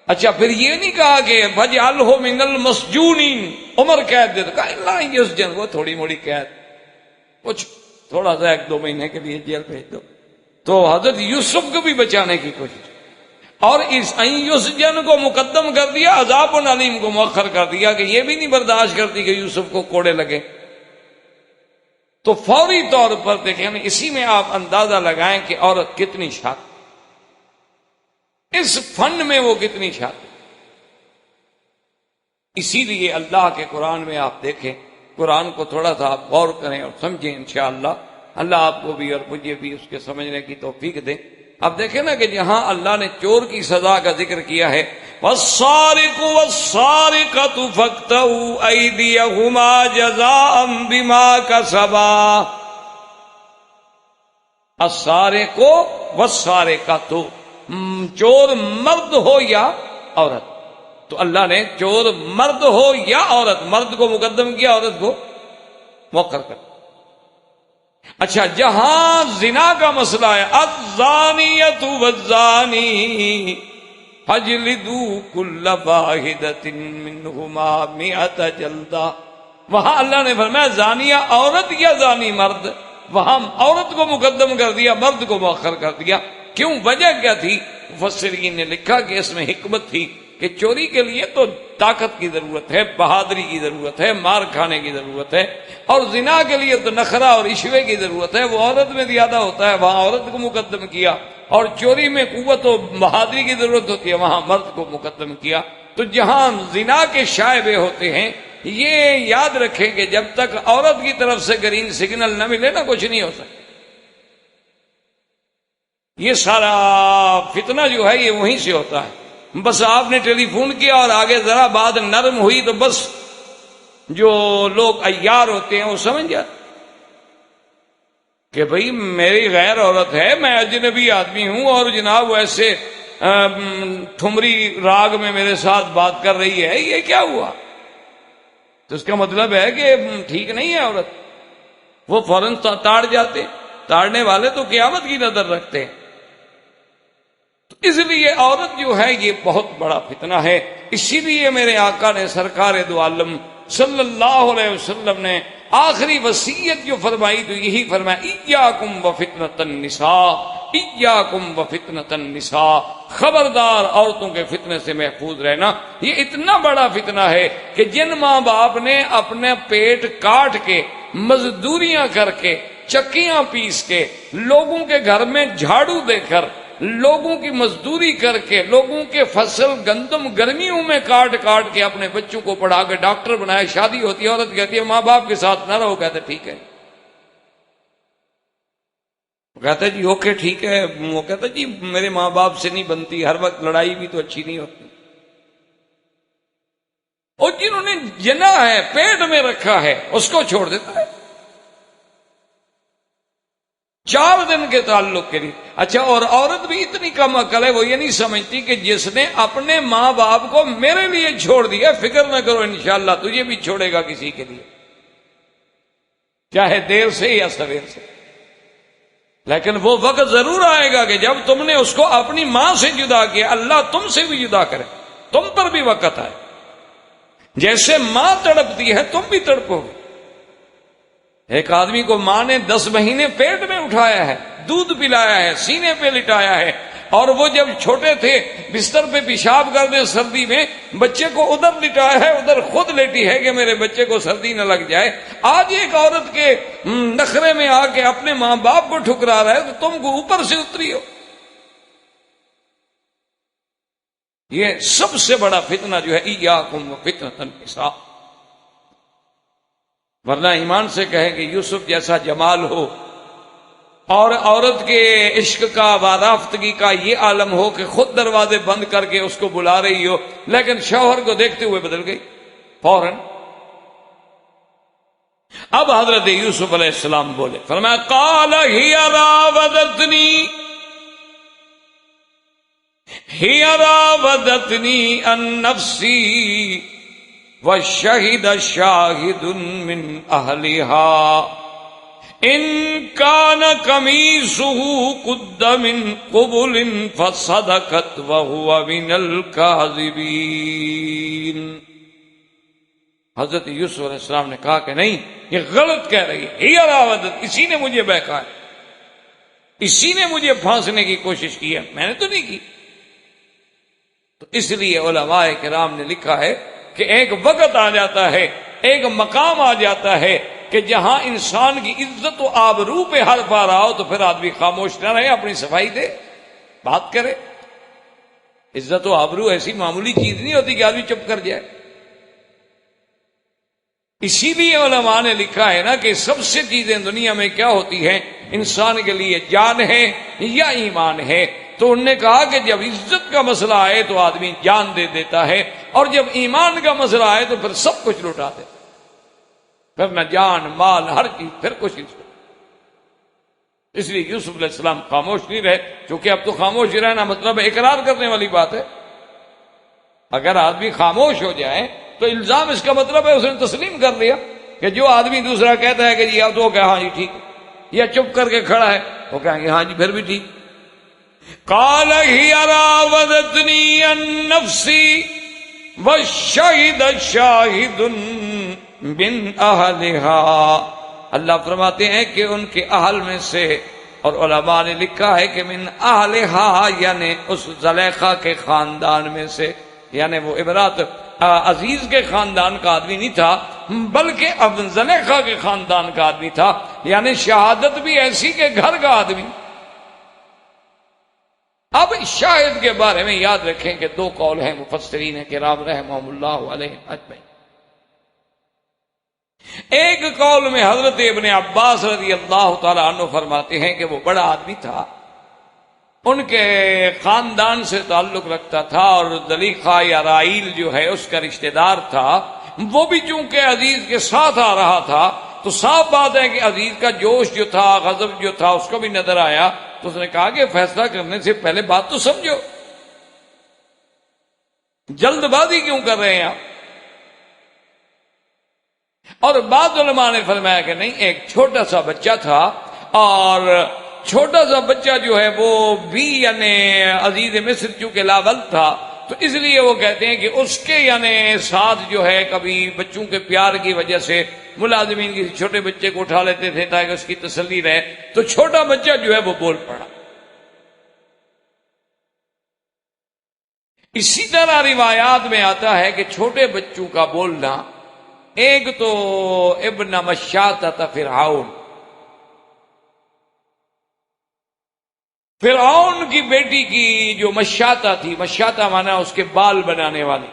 اچھا پھر یہ نہیں کہا کہ فَجْعَلْهُ مِنَ الْمَسْجُونِينَ، عمر قید دے دو، کہا اللہ یسجن، وہ تھوڑی موڑی قید، کچھ تھوڑا سا 1-2 مہینے کے لیے جیل بھیج دو۔ تو حضرت یوسف کو بھی بچانے کی کوشش، اور اس یسجن کو مقدم کر دیا، عذاب علیم کو مؤخر کر دیا کہ یہ بھی نہیں برداشت کرتی کہ یوسف کو کوڑے لگے۔ تو فوری طور پر دیکھیں، اسی میں آپ اندازہ لگائیں کہ عورت کتنی شاطر، اس فن میں وہ کتنی شاطر۔ اسی لیے اللہ کے قرآن میں آپ دیکھیں، قرآن کو تھوڑا سا آپ غور کریں اور سمجھیں، انشاءاللہ اللہ آپ کو بھی اور مجھے بھی اس کے سمجھنے کی توفیق دے۔ اب دیکھیں نا کہ جہاں اللہ نے چور کی سزا کا ذکر کیا ہے، وَالسَّارِقُ وَالسَّارِقَةُ فَاقْطَعُوا أَيْدِيَهُمَا جَزَاءً بِمَا كَسَبَا، السارق والسارقۃ، چور مرد ہو یا عورت، تو اللہ نے چور مرد ہو یا عورت، مرد کو مقدم کیا، عورت کو مؤخر کر۔ اچھا جہاں زنا کا مسئلہ ہے، الزانیۃ والزانی فاجلدوا کل واحدۃ منہما 100 جلدہ، وہاں اللہ نے فرمایا زانیہ عورت یا زانی مرد، وہاں عورت کو مقدم کر دیا، مرد کو مؤخر کر دیا۔ کیوں؟ وجہ کیا تھی؟ مفسرین نے لکھا کہ اس میں حکمت تھی کہ چوری کے لیے تو طاقت کی ضرورت ہے، بہادری کی ضرورت ہے، مار کھانے کی ضرورت ہے، اور زنا کے لیے تو نخرہ اور عشوے کی ضرورت ہے، وہ عورت میں زیادہ ہوتا ہے، وہاں عورت کو مقدم کیا، اور چوری میں قوت و بہادری کی ضرورت ہوتی ہے، وہاں مرد کو مقدم کیا۔ تو جہاں زنا کے شائبے ہوتے ہیں، یہ یاد رکھیں کہ جب تک عورت کی طرف سے گرین سگنل نہ ملے نا، کچھ نہیں ہو سکتا۔ یہ سارا فتنہ جو ہے یہ وہیں سے ہوتا ہے، بس آپ نے ٹیلی فون کیا اور آگے ذرا بات نرم ہوئی تو بس جو لوگ عیار ہوتے ہیں وہ سمجھ جاتے کہ بھئی میری غیر عورت ہے، میں اجنبی آدمی ہوں، اور جناب ویسے ٹھمری راگ میں میرے ساتھ بات کر رہی ہے، یہ کیا ہوا؟ تو اس کا مطلب ہے کہ ٹھیک نہیں ہے عورت، وہ فوراً تاڑ جاتے۔ تاڑنے والے تو قیامت کی نظر رکھتے ہیں۔ تو اس لیے عورت جو ہے یہ بہت بڑا فتنہ ہے۔ اسی لیے میرے آقا نے سرکار دو عالم صلی اللہ علیہ وسلم نے آخری وصیت جو فرمائی تو یہی فرمایا، ایاکم وفتنۃ النساء، ایاکم وفتنۃ النساء، خبردار عورتوں کے فتنے سے محفوظ رہنا۔ یہ اتنا بڑا فتنہ ہے کہ جن ماں باپ نے اپنے پیٹ کاٹ کے، مزدوریاں کر کے، چکیاں پیس کے، لوگوں کے گھر میں جھاڑو دے کر، لوگوں کی مزدوری کر کے، لوگوں کے فصل گندم گرمیوں میں کاٹ کاٹ کے اپنے بچوں کو پڑھا کے ڈاکٹر بنائے، شادی ہوتی ہے، عورت کہتی ہے ماں باپ کے ساتھ نہ رہو، کہتے ٹھیک ہے، کہتا ہے جی اوکے ٹھیک ہے، وہ کہتا ہے جی میرے ماں باپ سے نہیں بنتی، ہر وقت لڑائی بھی تو اچھی نہیں ہوتی۔ اور جنہوں نے جنا ہے، پیٹ میں رکھا ہے، اس کو چھوڑ دیتا ہے 4 دن کے تعلق کے لیے۔ اچھا، اور عورت بھی اتنی کم عقل ہے، وہ یہ نہیں سمجھتی کہ جس نے اپنے ماں باپ کو میرے لیے چھوڑ دیا، فکر نہ کرو انشاءاللہ تجھے بھی چھوڑے گا کسی کے لیے، چاہے دیر سے یا سویر سے۔ لیکن وہ وقت ضرور آئے گا کہ جب تم نے اس کو اپنی ماں سے جدا کیا، اللہ تم سے بھی جدا کرے، تم پر بھی وقت آئے۔ جیسے ماں تڑپتی ہے تم بھی تڑپو گے۔ ایک آدمی کو ماں نے 10 مہینے پیٹ میں اٹھایا ہے، دودھ پلایا ہے، سینے پہ لٹایا ہے، اور وہ جب چھوٹے تھے بستر پہ پیشاب کر دے سردی میں، بچے کو ادھر لٹایا ہے، ادھر خود لیٹی ہے کہ میرے بچے کو سردی نہ لگ جائے۔ آج ایک عورت کے نخرے میں آ کے اپنے ماں باپ کو ٹھکرا رہا ہے تو تم کو اوپر سے اتری ہو۔ یہ سب سے بڑا فتنہ جو ہے ایاکم وفتنۃ النساء۔ ورنہ ایمان سے کہیں کہ یوسف جیسا جمال ہو اور عورت کے عشق کا، وارفتگی کا یہ عالم ہو کہ خود دروازے بند کر کے اس کو بلا رہی ہو، لیکن شوہر کو دیکھتے ہوئے بدل گئی فوراً۔ اب حضرت یوسف علیہ السلام بولے، فرمایا قال ہی راودتنی عن نفسی وشہد شاہد من اہلہا ان کان قمیصہ قد من قبل فصدقت وہو من الکاذبین. حضرت یوسف علیہ السلام نے کہا کہ نہیں، یہ غلط کہہ رہی ہے، ہی راودت، اسی نے مجھے بہکایا، اسی نے مجھے پھانسنے کی کوشش کی ہے، میں نے تو نہیں کی. تو اس لیے علماء کرام نے لکھا ہے کہ ایک وقت آ جاتا ہے، ایک مقام آ جاتا ہے کہ جہاں انسان کی عزت و آبرو پہ حرف آ رہا ہو تو پھر آدمی خاموش نہ رہے، اپنی صفائی دے، بات کرے. عزت و آبرو ایسی معمولی چیز نہیں ہوتی کہ آدمی چپ کر جائے. اسی لیے علماء نے لکھا ہے نا کہ سب سے چیزیں دنیا میں کیا ہوتی ہیں، انسان کے لیے جان ہے یا ایمان ہے. تو انہوں نے کہا کہ جب عزت کا مسئلہ آئے تو آدمی جان دے دیتا ہے، اور جب ایمان کا مسئلہ آئے تو پھر سب کچھ لوٹا دیتا ہے، پھر نہ جان مال ہر چیز پھر کچھ نہیں. اس لیے یوسف علیہ السلام خاموش نہیں رہے، کیونکہ اب تو خاموش رہنا مطلب اقرار کرنے والی بات ہے. اگر آدمی خاموش ہو جائے تو الزام اس کا مطلب ہے اس نے تسلیم کر لیا کہ جو آدمی دوسرا کہتا ہے کہ جی اب تو وہ کہ ہاں جی ٹھیک، یا چپ کر کے کھڑا ہے وہ کہیں گے ہاں جی پھر بھی ٹھیک. قال ہی راودتنی عن نفسی وشہد شاہد من اہلہا. اللہ فرماتے ہیں کہ ان کے اہل میں سے، اور علماء نے لکھا ہے کہ من اہلہا یعنی اس زلیخا کے خاندان میں سے، یعنی وہ عبرات عزیز کے خاندان کا آدمی نہیں تھا بلکہ اب زلیخا کے خاندان کا آدمی تھا، یعنی شہادت بھی ایسی کہ گھر کا آدمی. اب شاہد کے بارے میں یاد رکھیں کہ دو قول ہیں مفسرین کرام رحمہم اللہ علیہ اجمعین. ایک قول میں حضرت ابن عباس رضی اللہ تعالی عنہ فرماتے ہیں کہ وہ بڑا آدمی تھا، ان کے خاندان سے تعلق رکھتا تھا، اور زلیخا یا رائیل جو ہے اس کا رشتہ دار تھا. وہ بھی چونکہ عزیز کے ساتھ آ رہا تھا تو صاف بات ہے کہ عزیز کا جوش جو تھا، غضب جو تھا، اس کو بھی نظر آیا. تو اس نے کہا کہ فیصلہ کرنے سے پہلے بات تو سمجھو، جلد بازی کیوں کر رہے ہیں آپ. اور بعض علماء نے فرمایا کہ نہیں، ایک چھوٹا سا بچہ تھا، اور چھوٹا سا بچہ جو ہے وہ بھی یعنی عزیز مصر چونکہ لاول تھا تو اس لیے وہ کہتے ہیں کہ اس کے یعنی ساتھ جو ہے کبھی بچوں کے پیار کی وجہ سے ملازمین کسی چھوٹے بچے کو اٹھا لیتے تھے تاکہ اس کی تسلی رہے، تو چھوٹا بچہ جو ہے وہ بول پڑا. اسی طرح روایات میں آتا ہے کہ چھوٹے بچوں کا بولنا، ایک تو ابن مشاطہ فرعون، فرعون کی بیٹی کی جو مشاطہ تھی، مشاطہ مانا اس کے بال بنانے والی،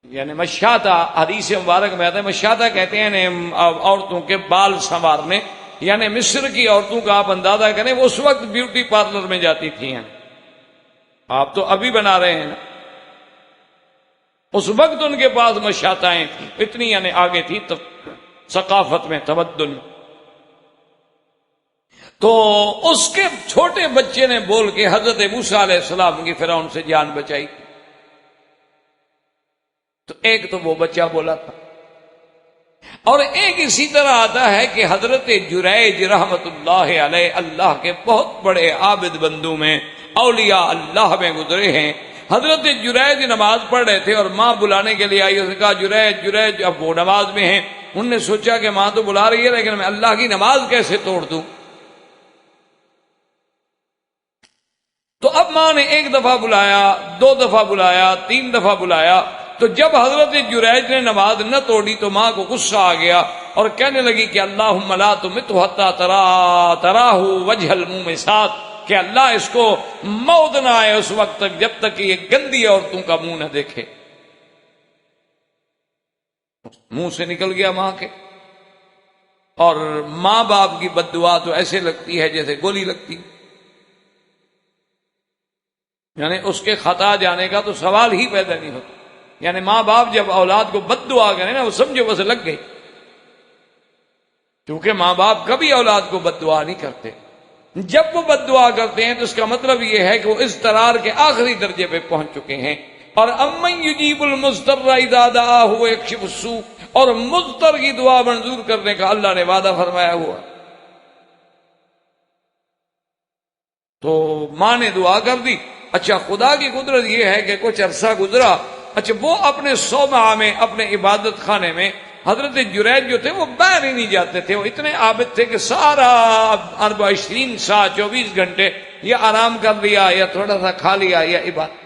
یعنی مشاطہ حدیث مبارک میں آتا ہے، مشاطہ کہتے ہیں عورتوں کے بال سنوارنے. یعنی مصر کی عورتوں کا آپ اندازہ کریں وہ اس وقت بیوٹی پارلر میں جاتی تھیں، آپ تو ابھی بنا رہے ہیں نا، اس وقت ان کے پاس مشاطائیں تھیں، اتنی یعنی آگے تھی ثقافت میں، تمدن میں. تو اس کے چھوٹے بچے نے بول کے حضرت موسیٰ علیہ السلام کی فرعون سے جان بچائی. تو ایک تو وہ بچہ بولا تھا، اور ایک اسی طرح آتا ہے کہ حضرت جریج رحمت اللہ علیہ اللہ کے بہت بڑے عابد بندوں میں، اولیاء اللہ میں گزرے ہیں. حضرت جریج نماز پڑھ رہے تھے اور ماں بلانے کے لیے آئی، اس نے کہا جریج جریج، اب وہ نماز میں ہیں. انہوں نے سوچا کہ ماں تو بلا رہی ہے لیکن میں اللہ کی نماز کیسے توڑ دوں. تو اب ماں نے ایک دفعہ بلایا، دو دفعہ بلایا، تین دفعہ بلایا. تو جب حضرت جریج نے نماز نہ توڑی تو ماں کو غصہ آ گیا اور کہنے لگی کہ اللہم لا تمتہ حتی تراہ وجہ المومسات، کہ اللہ اس کو موت نہ آئے اس وقت تک جب تک کہ یہ گندی عورتوں کا منہ نہ دیکھے. منہ سے نکل گیا ماں کے. اور ماں باپ کی بد دعا تو ایسے لگتی ہے جیسے گولی لگتی، یعنی اس کے خطا جانے کا تو سوال ہی پیدا نہیں ہوتا. یعنی ماں باپ جب اولاد کو بد دعا کریں نا، وہ سمجھو بس لگ گئی، کیونکہ ماں باپ کبھی اولاد کو بد دعا نہیں کرتے. جب وہ بد دعا کرتے ہیں تو اس کا مطلب یہ ہے کہ وہ اضطرار کے آخری درجے پہ پہنچ چکے ہیں. اور امن یجیب المضطر اذا دعاہ ویکشف السوء، اور مضطر کی دعا منظور کرنے کا اللہ نے وعدہ فرمایا ہوا۔ تو ماں نے دعا کر دی۔ اچھا خدا کی قدرت یہ ہے کہ کچھ عرصہ گزرا، اچھا وہ اپنے صومعہ میں، اپنے عبادت خانے میں، حضرت جریج جو تھے وہ باہر ہی نہیں جاتے تھے، وہ اتنے عابد تھے کہ سارا 24 ساعت 24 گھنٹے یا آرام کر لیا یا تھوڑا سا کھا لیا یا عبادت۔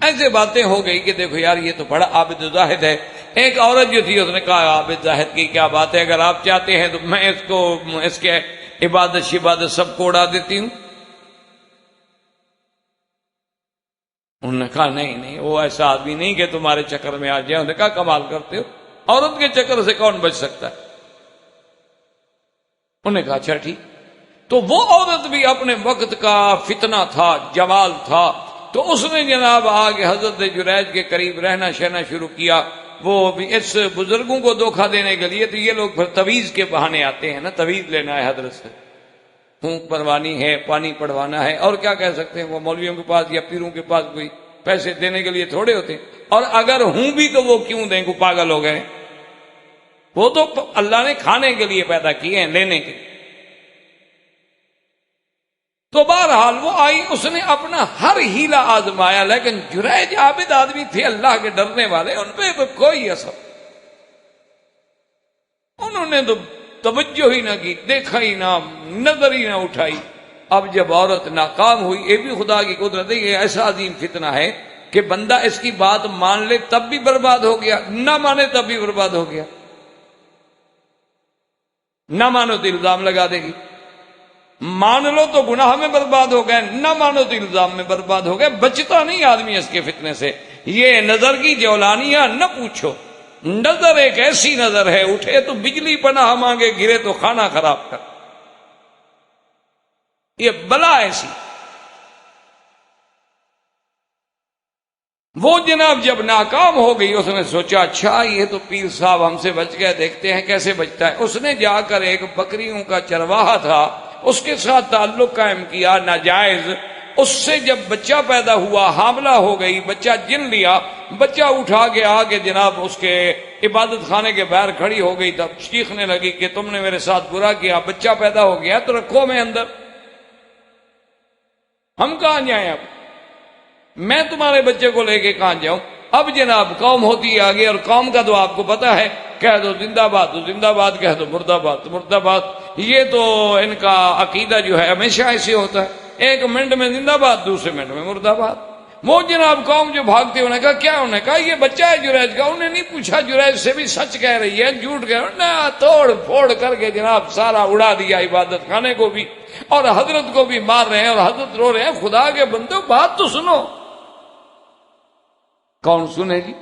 ایسے باتیں ہو گئی کہ دیکھو یار یہ تو بڑا عابد زاہد ہے۔ ایک عورت جو تھی اس نے کہا عابد زاہد کی کیا بات ہے، اگر آپ چاہتے ہیں تو میں اس کے عبادت شبادت سب کو اڑا دیتی ہوں۔ انہوں نے کہا نہیں وہ ایسا آدمی نہیں کہ تمہارے چکر میں آ جائے۔ انہوں نے کہا کمال کرتے ہو، عورت کے چکر سے کون بچ سکتا ہے؟ انہوں نے کہا اچھا ٹھیک۔ تو وہ عورت بھی اپنے وقت کا فتنہ تھا، جمال تھا، تو اس نے جناب آگے حضرت جریج کے قریب رہنا شہنا شروع کیا۔ وہ بھی اس بزرگوں کو دھوکہ دینے کے لیے، تو یہ لوگ پھر تویز کے بہانے آتے ہیں نا، تویز لینا ہے حضرت سے، پھونک پروانی ہے، پانی پڑوانا ہے، اور کیا کہہ سکتے ہیں، وہ مولویوں کے پاس یا پیروں کے پاس کوئی پیسے دینے کے لیے تھوڑے ہوتے ہیں، اور اگر ہوں بھی تو وہ کیوں دیں، کو پاگل ہو گئے، وہ تو اللہ نے کھانے کے لیے پیدا کیے ہیں، لینے کے لیے۔ تو بہرحال وہ آئی، اس نے اپنا ہر ہیلا آزمایا، لیکن جریج عابد آدمی تھے، اللہ کے ڈرنے والے، ان پہ تو کوئی اثر، انہوں نے تو توجہ ہی نہ کی، دیکھا ہی نہ، نظر ہی نہ اٹھائی۔ اب جب عورت ناکام ہوئی، یہ بھی خدا کی قدرت ہے، یہ ایسا عظیم فتنہ ہے کہ بندہ اس کی بات مان لے تب بھی برباد ہو گیا، نہ مانے تب بھی برباد ہو گیا۔ نہ مانو تو الزام لگا دے گی، مان لو تو گناہ میں برباد ہو گئے، نہ مانو تو الزام میں برباد ہو گئے، بچتا نہیں آدمی اس کے فتنے سے۔ یہ نظر کی جولانیاں نہ پوچھو، نظر ایک ایسی نظر ہے، اٹھے تو بجلی پناہ مانگے، گرے تو کھانا خراب کر، یہ بلا ایسی۔ وہ جناب جب ناکام ہو گئی، اس نے سوچا اچھا یہ تو پیر صاحب ہم سے بچ گئے، دیکھتے ہیں کیسے بچتا ہے۔ اس نے جا کر ایک بکریوں کا چرواہا تھا، اس کے ساتھ تعلق قائم کیا ناجائز۔ اس سے جب بچہ پیدا ہوا، حاملہ ہو گئی، بچہ جن لیا، بچہ اٹھا کے آگے جناب اس کے عبادت خانے کے باہر کھڑی ہو گئی، تب چیخنے لگی کہ تم نے میرے ساتھ برا کیا، بچہ پیدا ہو گیا تو رکھو میں اندر، ہم کہاں جائیں، اب میں تمہارے بچے کو لے کے کہاں جاؤں۔ اب جناب قوم ہوتی ہے آگے، اور قوم کا تو آپ کو پتا ہے، کہہ دو زندہ باد تو زندہ باد، کہہ دو مردہ باد تو مردہ باد۔ یہ تو ان کا عقیدہ جو ہے ہمیشہ ایسے ہوتا ہے، ایک منٹ میں زندہ باد، دوسرے منٹ میں مردہ باد۔ وہ جناب قوم جو بھاگتے، انہوں نے کہا کیا؟ انہوں نے کہا یہ بچہ ہے جریج کا۔ انہوں نے نہیں پوچھا جریج سے بھی سچ کہہ رہی ہے جھوٹ کہہ رہی ہے، توڑ پھوڑ کر کے جناب سارا اڑا دیا، عبادت خانے کو بھی اور حضرت کو بھی مار رہے ہیں، اور حضرت رو رہے ہیں خدا کے بندو بات تو سنو۔ کون سنے گی؟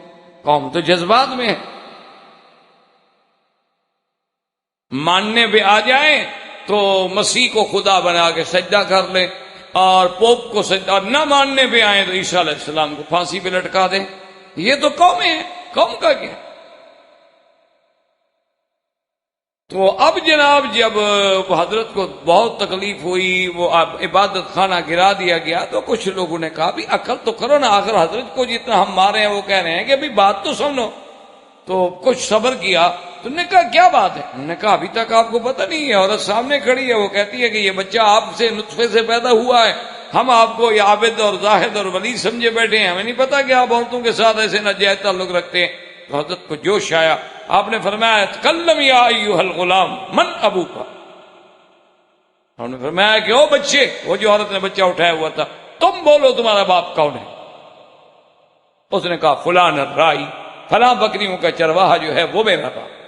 قوم تو جذبات میں ہے، ماننے پہ آ جائیں تو مسیح کو خدا بنا کے سجدہ کر لیں، اور پوپ کو سجدہ، اور نہ ماننے پہ آئیں تو عیسیٰ علیہ السلام کو پھانسی پہ لٹکا دیں۔ یہ تو قومیں ہیں، قوم کا کیا؟ تو اب جناب جب حضرت کو بہت تکلیف ہوئی، وہ عبادت خانہ گرا دیا گیا، تو کچھ لوگوں نے کہا بھی عقل تو کرو نا، آخر حضرت کو جتنا ہم مارے ہیں وہ کہہ رہے ہیں کہ بھی بات تو سنو۔ تو کچھ صبر کیا، تو نے کہا کیا بات ہے؟ انہوں نے کہا ابھی تک آپ کو پتہ نہیں ہے، عورت سامنے کھڑی ہے، وہ کہتی ہے کہ یہ بچہ آپ سے نطفے سے پیدا ہوا ہے، ہم آپ کو یہ عابد اور زاہد اور ولی سمجھے بیٹھے ہیں، ہمیں نہیں پتا کہ آپ عورتوں کے ساتھ ایسے ناجائز تعلق رکھتے ہیں۔ تو حضرت کو جوش آیا، آپ نے فرمایا تکلم یا ایھا الغلام من ابوک۔ انہوں نے فرمایا کہ او بچے، وہ جو عورت نے بچہ اٹھایا ہوا تھا، تم بولو تمہارا باپ کون ہے؟ اس نے کہا فلاں الرائی، فلاں بکریوں کا چرواہا جو ہے وہ میرا باپ۔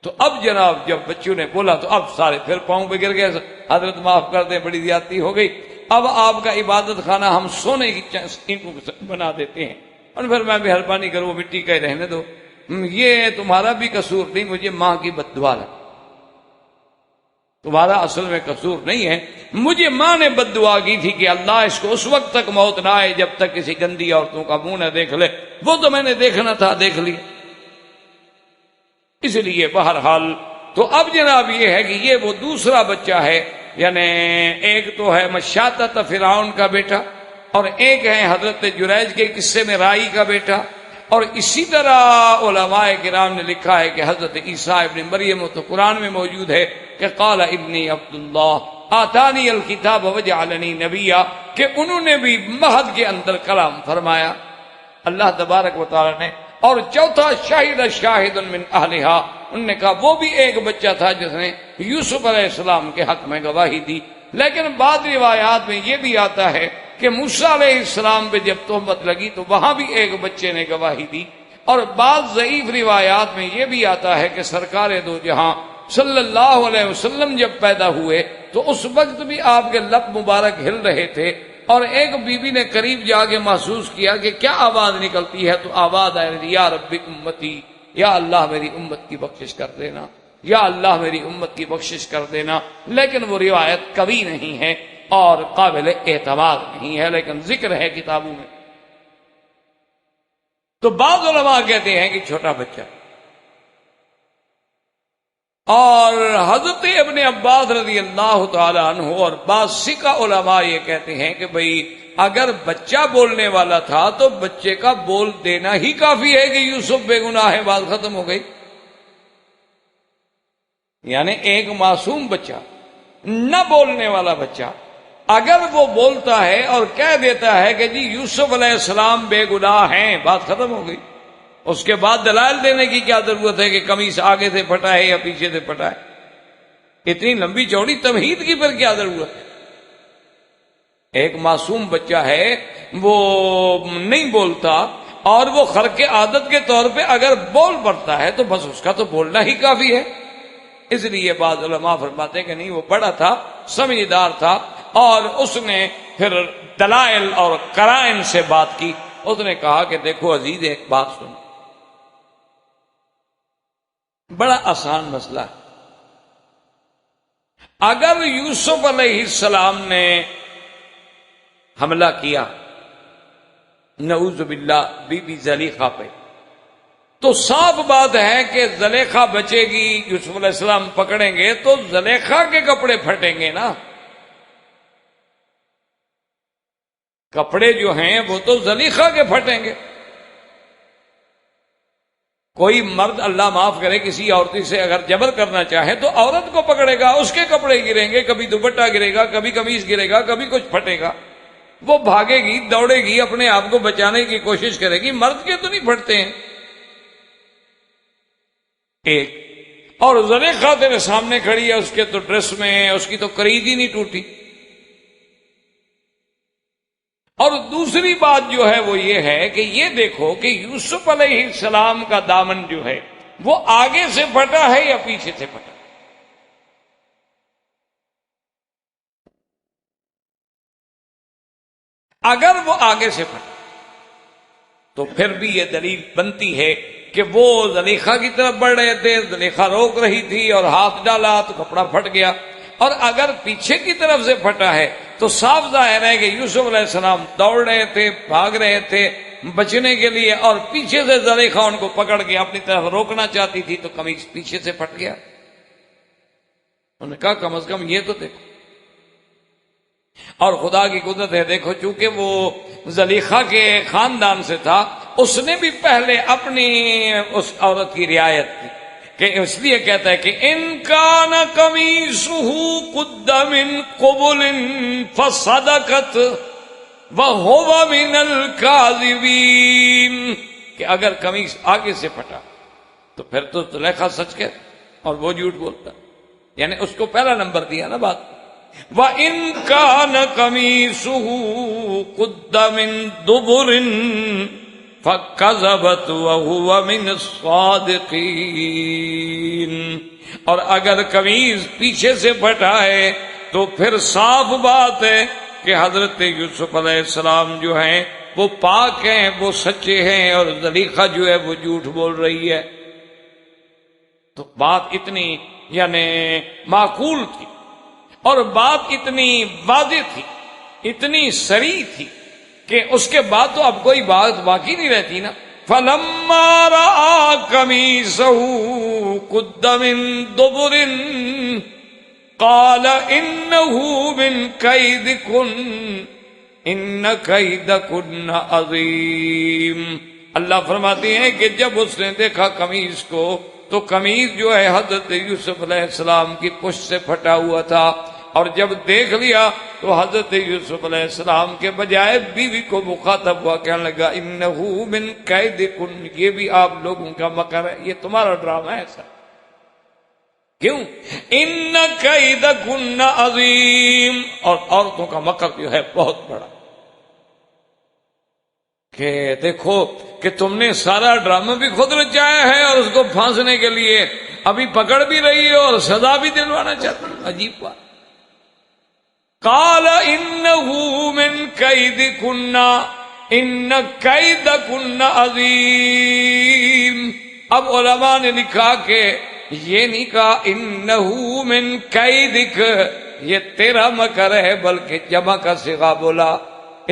تو اب جناب جب بچوں نے بولا تو اب سارے پھر پاؤں پہ گر گئے، حضرت معاف کر دیں بڑی زیادتی ہو گئی، اب آپ کا عبادت خانہ ہم سونے کی اینٹوں بنا دیتے ہیں۔ اور پھر میں مہربانی کروں مٹی کا ہی رہنے دو، یہ تمہارا بھی قصور نہیں، مجھے ماں کی بد دعا لگا، تمہارا اصل میں قصور نہیں ہے، مجھے ماں نے بد دعا کی تھی کہ اللہ اس کو اس وقت تک موت نہ آئے جب تک کسی گندی عورتوں کا منہ نہ دیکھ لے، وہ تو میں نے دیکھنا تھا، دیکھ لیا۔ اس لیے بہرحال تو اب جناب یہ ہے کہ یہ وہ دوسرا بچہ ہے یعنی ایک تو ہے مشاطۃ فرعون کا بیٹا، اور ایک ہے حضرت جریج کے قصے میں رائی کا بیٹا. اور اسی طرح علماء کرام نے لکھا ہے کہ حضرت عیسیٰ ابن مریم تو قرآن میں موجود ہے کہ قال ابنی عبداللہ آتانی الکتاب وجعلنی نبیا، کہ انہوں نے بھی مہد کے اندر کلام فرمایا اللہ تبارک و تعالی نے. اور چوتھا شاہد شاہد من اہلہا، انہوں نے کہا وہ بھی ایک بچہ تھا جس نے یوسف علیہ السلام کے حق میں گواہی دی. لیکن بعض روایات میں یہ بھی آتا ہے کہ موسیٰ علیہ السلام پہ جب تہمت لگی تو وہاں بھی ایک بچے نے گواہی دی. اور بعض ضعیف روایات میں یہ بھی آتا ہے کہ سرکار دو جہاں صلی اللہ علیہ وسلم جب پیدا ہوئے تو اس وقت بھی آپ کے لب مبارک ہل رہے تھے، اور ایک بی بی نے قریب جا کے محسوس کیا کہ کیا آواز نکلتی ہے، تو آواز آئے یا رب امتی، یا اللہ میری امت کی بخشش کر دینا، یا اللہ میری امت کی بخشش کر دینا. لیکن وہ روایت قوی نہیں ہے اور قابل اعتماد نہیں ہے، لیکن ذکر ہے کتابوں میں. تو بعض علماء کہتے ہیں کہ چھوٹا بچہ. اور حضرت ابن عباس رضی اللہ تعالی عنہ اور بعض سکہ علماء یہ کہتے ہیں کہ بھئی اگر بچہ بولنے والا تھا تو بچے کا بول دینا ہی کافی ہے کہ یوسف بے گناہ ہے، بات ختم ہو گئی. یعنی ایک معصوم بچہ، نہ بولنے والا بچہ، اگر وہ بولتا ہے اور کہہ دیتا ہے کہ جی یوسف علیہ السلام بے گناہ ہیں، بات ختم ہو گئی. اس کے بعد دلائل دینے کی کیا ضرورت ہے کہ قمیص آگے سے پھٹا ہے یا پیچھے سے پھٹا ہے؟ اتنی لمبی چوڑی تمہید کی پھر کیا ضرورت ہے؟ ایک معصوم بچہ ہے، وہ نہیں بولتا، اور وہ خرق عادت کے طور پہ اگر بول پڑتا ہے تو بس اس کا تو بولنا ہی کافی ہے. اس لیے بعض علماء فرماتے ہیں کہ نہیں، وہ بڑا تھا، سمجھدار تھا، اور اس نے پھر دلائل اور قرائن سے بات کی. اس نے کہا کہ دیکھو عزیز، ایک بات سن، بڑا آسان مسئلہ ہے. اگر یوسف علیہ السلام نے حملہ کیا نعوذ باللہ بی بی زلیخا پہ، تو صاف بات ہے کہ زلیخا بچے گی، یوسف علیہ السلام پکڑیں گے تو زلیخا کے کپڑے پھٹیں گے نا. کپڑے جو ہیں وہ تو زلیخا کے پھٹیں گے. کوئی مرد اللہ معاف کرے کسی عورت سے اگر جبر کرنا چاہے تو عورت کو پکڑے گا، اس کے کپڑے گریں گے، کبھی دوپٹہ گرے گا، کبھی قمیص گرے گا، کبھی کچھ پھٹے گا. وہ بھاگے گی، دوڑے گی، اپنے آپ کو بچانے کی کوشش کرے گی. مرد کے تو نہیں پھٹتے ہیں. ایک اور زلیخا تیرے سامنے کھڑی ہے، اس کے تو ڈریس میں اس کی تو قرید ہی نہیں ٹوٹی. اور دوسری بات جو ہے وہ یہ ہے کہ یہ دیکھو کہ یوسف علیہ السلام کا دامن جو ہے وہ آگے سے پھٹا ہے یا پیچھے سے پھٹا. اگر وہ آگے سے پھٹا تو پھر بھی یہ دلیل بنتی ہے کہ وہ زلیخا کی طرف بڑھ رہے تھے، زلیخا روک رہی تھی اور ہاتھ ڈالا تو کپڑا پھٹ گیا. اور اگر پیچھے کی طرف سے پھٹا ہے تو صاف ظاہر ہے کہ یوسف علیہ السلام دوڑ رہے تھے، بھاگ رہے تھے بچنے کے لیے، اور پیچھے سے زلیخا ان کو پکڑ کے اپنی طرف روکنا چاہتی تھی تو قمیص پیچھے سے پھٹ گیا. انہوں نے کہا کم از کم یہ تو دیکھو. اور خدا کی قدرت ہے، دیکھو چونکہ وہ زلیخا کے خاندان سے تھا، اس نے بھی پہلے اپنی اس عورت کی رعایت کی، کہ اس لیے کہتا ہے کہ ان کان قمیصہ قد من قبل فصدقت وہو من الکاذبین، کہ اگر قمیص آگے سے پھٹا تو پھر تو زلیخا سچ کہتا اور وہ جھوٹ بولتا. یعنی اس کو پہلا نمبر دیا نا بات. وَإِن كَانَ قَمِيصُهُ قُدَّ مِن دُبُرٍ فَكَذَبَتْ وَهُوَ مِنَ الصَّادِقِينَ، اور اگر قمیص پیچھے سے پھٹا ہے تو پھر صاف بات ہے کہ حضرت یوسف علیہ السلام جو ہیں وہ پاک ہیں، وہ سچے ہیں، اور زلیخا جو ہے وہ جھوٹ بول رہی ہے. تو بات اتنی یعنی معقول تھی، اور بات اتنی واضح تھی، اتنی صریح تھی کہ اس کے بعد تو اب کوئی بات باقی نہیں رہتی نا. فَلَمَّا رَأَىٰ قَمِيصَهُ قُدَّ مِن دُبُرٍ قال انه من کیدکن ان کیدکن عظیم. اللہ فرماتے ہیں کہ جب اس نے دیکھا قمیص کو تو قمیص جو ہے حضرت یوسف علیہ السلام کی پشت سے پھٹا ہوا تھا، اور جب دیکھ لیا تو حضرت یوسف علیہ السلام کے بجائے بیوی کو مخاطب ہوا، کہنے لگا انہو من کیدکن، یہ بھی آپ لوگوں کا مکر ہے، یہ تمہارا ڈرامہ ہے ایسا. کیوں؟ ان کیدکن عظیم، اور عورتوں کا مکر جو ہے بہت بڑا. کہ دیکھو کہ تم نے سارا ڈرامہ بھی خود رچایا ہے اور اس کو پھانسنے کے لیے ابھی پکڑ بھی رہی ہو اور سزا بھی دلوانا چاہتی ہو. عجیب بات. قال انه من کیدکن ان کیدکن عظیم. اب علماء نے لکھا کہ یہ نہیں کہا انه من کیدک، یہ تیرا مکر ہے، بلکہ جمع کا صیغہ بولا،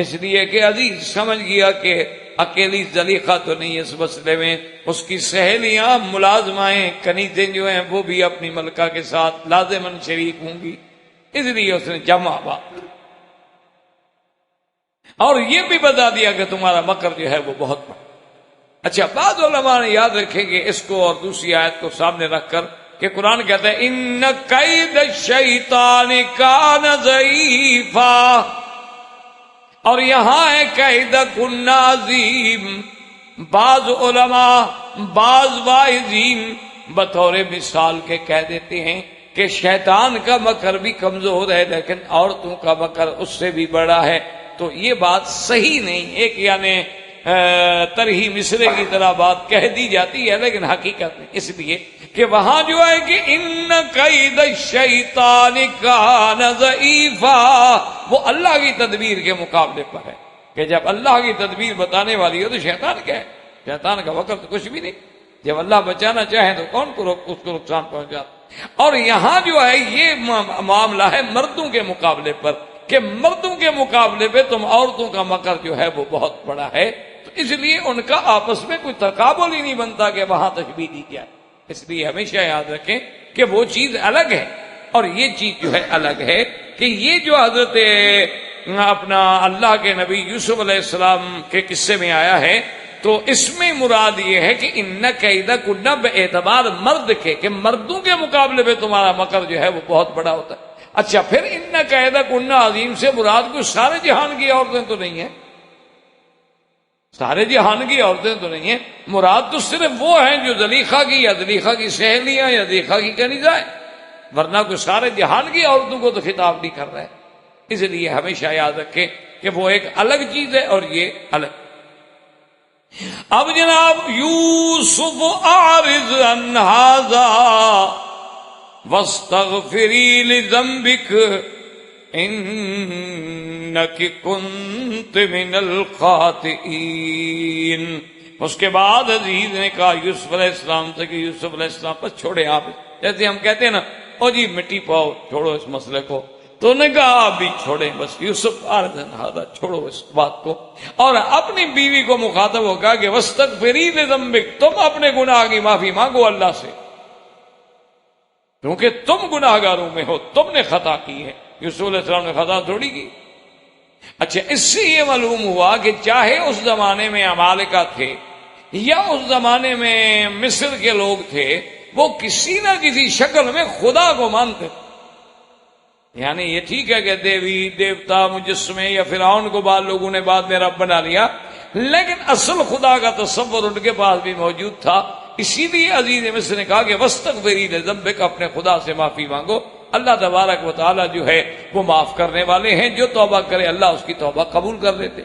اس لیے کہ عزیز سمجھ گیا کہ اکیلی زلیخا تو نہیں اس مسئلے میں، اس کی سہیلیاں ملازمائیں کنیزیں جو ہیں وہ بھی اپنی ملکہ کے ساتھ لازماً شریک ہوں گی، اس لیے اس نے جمع بات. اور یہ بھی بتا دیا کہ تمہارا مکر جو ہے وہ بہت بڑا. اچھا، بعض علماء نے یاد رکھیں کہ اس کو اور دوسری آیت کو سامنے رکھ کر کہ قرآن کہتا ہے ان کید الشیطان کان ضعیفا، اور یہاں ہے کیدکن عظیم. بعض علماء بعض واعظین بطور مثال کے کہہ دیتے ہیں کہ شیطان کا مکر بھی کمزور ہے لیکن عورتوں کا مکر اس سے بھی بڑا ہے. تو یہ بات صحیح نہیں، ایک یعنی ترہی مصرے کی طرح بات کہہ دی جاتی ہے لیکن حقیقت نہیں، اس لیے کہ وہاں جو ہے کہ ان کید الشیطان کان ضعیفا، وہ اللہ کی تدبیر کے مقابلے پر ہے. کہ جب اللہ کی تدبیر بتانے والی ہو تو شیطان کیا ہے؟ شیطان کا وقت تو کچھ بھی نہیں. جب اللہ بچانا چاہے تو کون کو اس کو نقصان پہنچاتا. اور یہاں جو ہے یہ معاملہ ہے مردوں کے مقابلے پر، کہ مردوں کے مقابلے پہ تم عورتوں کا مکر جو ہے وہ بہت بڑا ہے. تو اس لیے ان کا آپس میں کوئی تقابل ہی نہیں بنتا کہ وہاں تشبیہ دی جائے. اس لیے ہمیشہ یاد رکھیں کہ وہ چیز الگ ہے اور یہ چیز جو ہے الگ ہے. کہ یہ جو حضرت اپنا اللہ کے نبی یوسف علیہ السلام کے قصے میں آیا ہے تو اس میں مراد یہ ہے کہ ان کیدکن بے اعتبار مرد کے، کہ مردوں کے مقابلے میں تمہارا مکر جو ہے وہ بہت بڑا ہوتا ہے. اچھا، پھر ان کیدکن عظیم سے مراد کوئی سارے جہان کی عورتیں تو نہیں ہیں، سارے جہان کی عورتیں تو نہیں ہیں، مراد تو صرف وہ ہیں جو زلیخا کی یا زلیخا کی سہیلیاں یا زلیخا کی کنیزائیں، ورنہ کوئی سارے جہان کی عورتوں کو تو خطاب نہیں کر رہے. اس لیے ہمیشہ یاد رکھیں کہ وہ ایک الگ چیز ہے اور یہ الگ. اب جناب یوسف اعرض عن ھذا واستغفری لذنبک انک کنت من الخاطئین. اس کے بعد عزیز نے کہا یوسف علیہ السلام سے کہ یوسف علیہ السلام پر چھوڑے آپ، جیسے ہم کہتے ہیں نا او جی مٹی پاؤ، چھوڑو اس مسئلے کو، تو نے کہا آپ بھی چھوڑیں، بس یوسف اعرض عن ھذا، چھوڑو اس بات کو. اور اپنی بیوی کو مخاطب ہو کہا کہ واستغفری لذنبک، تم اپنے گناہ کی معافی مانگو اللہ سے، کیونکہ تم گناہگاروں میں ہو، تم نے خطا کی ہے. یوسف علیہ السلام نے خطا تھوڑی کی. اچھا، اس سے یہ معلوم ہوا کہ چاہے اس زمانے میں عمالقہ تھے یا اس زمانے میں مصر کے لوگ تھے، وہ کسی نہ کسی شکل میں خدا کو مانتے. یعنی یہ ٹھیک ہے کہ دیوی دیوتا مجسمے یا فرعون کو بعض لوگوں نے بعد میں رب بنا لیا، لیکن اصل خدا کا تصور ان کے پاس بھی موجود تھا. اسی لیے عزیز مصر نے کہا کہ واستغفری لذنبک، اپنے خدا سے معافی مانگو. اللہ تبارک و تعالی جو ہے وہ معاف کرنے والے ہیں، جو توبہ کرے اللہ اس کی توبہ قبول کر لیتے.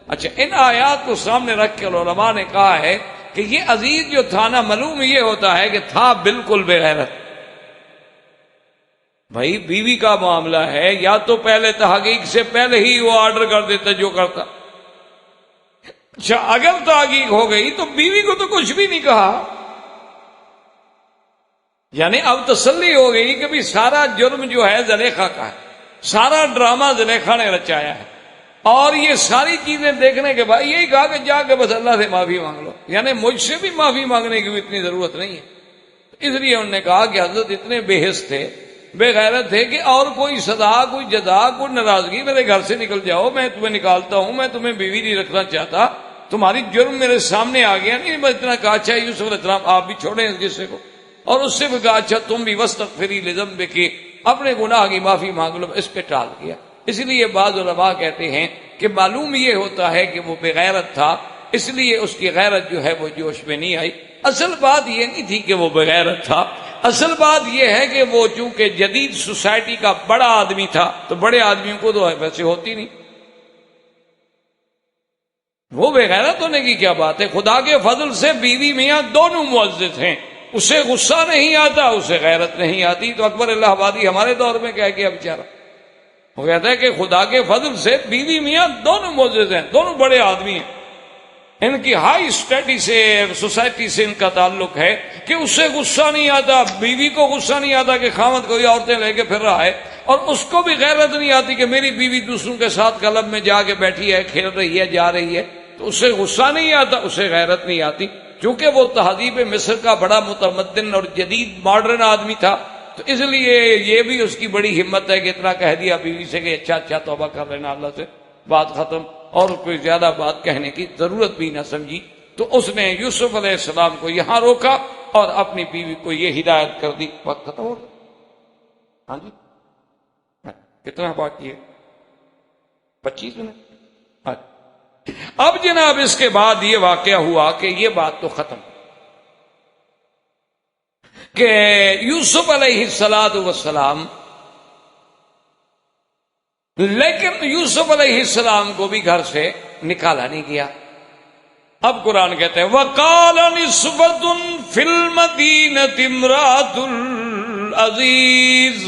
اچھا، ان آیات کو سامنے رکھ کے علماء نے کہا ہے کہ یہ عزیز جو تھا نا، معلوم یہ ہوتا ہے کہ تھا بالکل بے غیرت. بھائی بیوی کا معاملہ ہے، یا تو پہلے تحقیق سے پہلے ہی وہ آرڈر کر دیتا جو کرتا. اچھا، اگر تحقیق ہو گئی تو بیوی کو تو کچھ بھی نہیں کہا، یعنی اب تسلی ہو گئی کہ بھی سارا جرم جو ہے زلیخا کا ہے، سارا ڈرامہ زلیخا نے رچایا ہے. اور یہ ساری چیزیں دیکھنے کے بعد یہی کہا کہ جا کے بس اللہ سے معافی مانگ لو، یعنی مجھ سے بھی معافی مانگنے کی بھی اتنی ضرورت نہیں ہے. اس لیے انہوں نے کہا کہ حضرت اتنے بے حس تھے بے غیرت ہے کہ اور کوئی سزا، کوئی جزا، کوئی ناراضگی، میرے گھر سے نکل جاؤ، میں تمہیں نکالتا ہوں، میں تمہیں بیوی نہیں رکھنا چاہتا، تمہاری جرم میرے سامنے آ گیا، نہیں بس اتنا کہا اچھا یوسف علیہ السلام آپ بھی چھوڑیں اس قصے کو، اور اس سے بھی کہا اچھا تم بھی وستغفری لذنبک، اپنے گناہ کی معافی مانگ لو، اس پہ ٹال دیا۔ اس لیے بعض علماء کہتے ہیں کہ معلوم یہ ہوتا ہے کہ وہ بے غیرت تھا، اس لیے اس کی غیرت جو ہے وہ جوش میں نہیں آئی۔ اصل بات یہ نہیں تھی کہ وہ بے غیرت تھا، اصل بات یہ ہے کہ وہ چونکہ جدید سوسائٹی کا بڑا آدمی تھا تو بڑے آدمیوں کو تو ویسے ہوتی نہیں، وہ بے غیرت ہونے کی کیا بات ہے؟ خدا کے فضل سے بیوی میاں دونوں معزز ہیں، اسے غصہ نہیں آتا، اسے غیرت نہیں آتی۔ تو اکبر الہ آبادی ہمارے دور میں کہہ گیا بیچارہ، وہ کہتا ہے کہ خدا کے فضل سے بیوی میاں دونوں معزز ہیں، دونوں بڑے آدمی ہیں، ان کی ہائی اسٹیٹس سے، سوسائٹی سے ان کا تعلق ہے کہ اس سے غصہ نہیں آتا، بیوی کو غصہ نہیں آتا کہ خامد کوئی عورتیں لے کے پھر رہا ہے، اور اس کو بھی غیرت نہیں آتی کہ میری بیوی دوسروں کے ساتھ کلب میں جا کے بیٹھی ہے، کھیل رہی ہے، جا رہی ہے، تو اس سے غصہ نہیں آتا، اسے غیرت نہیں آتی، چونکہ وہ تہذیب مصر کا بڑا متمدن اور جدید ماڈرن آدمی تھا، تو اس لیے یہ بھی اس کی بڑی ہمت ہے کہ اتنا کہہ دیا بیوی سے کہ اچھا اچھا توبہ کر لینا اللہ سے، بات ختم، اور کوئی زیادہ بات کہنے کی ضرورت بھی نہ سمجھی۔ تو اس نے یوسف علیہ السلام کو یہاں روکا اور اپنی بیوی کو یہ ہدایت کر دی۔ وقت ختم ہو گیا؟ ہاں جی کتنا باقی ہے؟ 25 منٹ۔ اب جناب اس کے بعد یہ واقعہ ہوا کہ یہ بات تو ختم کہ یوسف علیہ السلام، لیکن یوسف علیہ السلام کو بھی گھر سے نکالا نہیں گیا۔ اب قرآن کہتے ہیں وَقَالَ نِسْوَةٌ فِي الْمَدِينَةِ امْرَأَةُ الْعَزِيزِ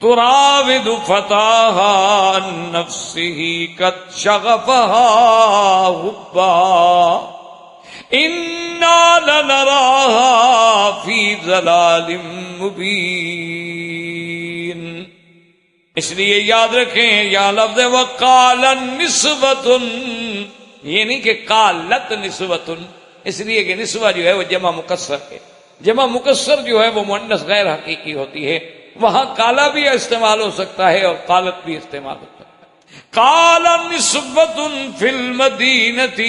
تُرَاوِدُ فَتَاهَا عَن نَفْسِهِ قَدْ شَغَفَهَا حُبًّا إِنَّا لَنَرَاهَا فِي ضَلَالٍ مُبِينٍ۔ اس لیے یاد رکھیں یا لفظ وَقَالَ نِسْوَةٌ، یہ نہیں کہ قالت نسوۃ، اس لیے کہ نسوہ جو ہے وہ جمع مکسر ہے، جمع مکسر جو ہے وہ مؤنث غیر حقیقی ہوتی ہے، وہاں کالا بھی استعمال ہو سکتا ہے اور قالت بھی استعمال ہو سکتا ہے۔ قال نسوۃ فی المدینۃ،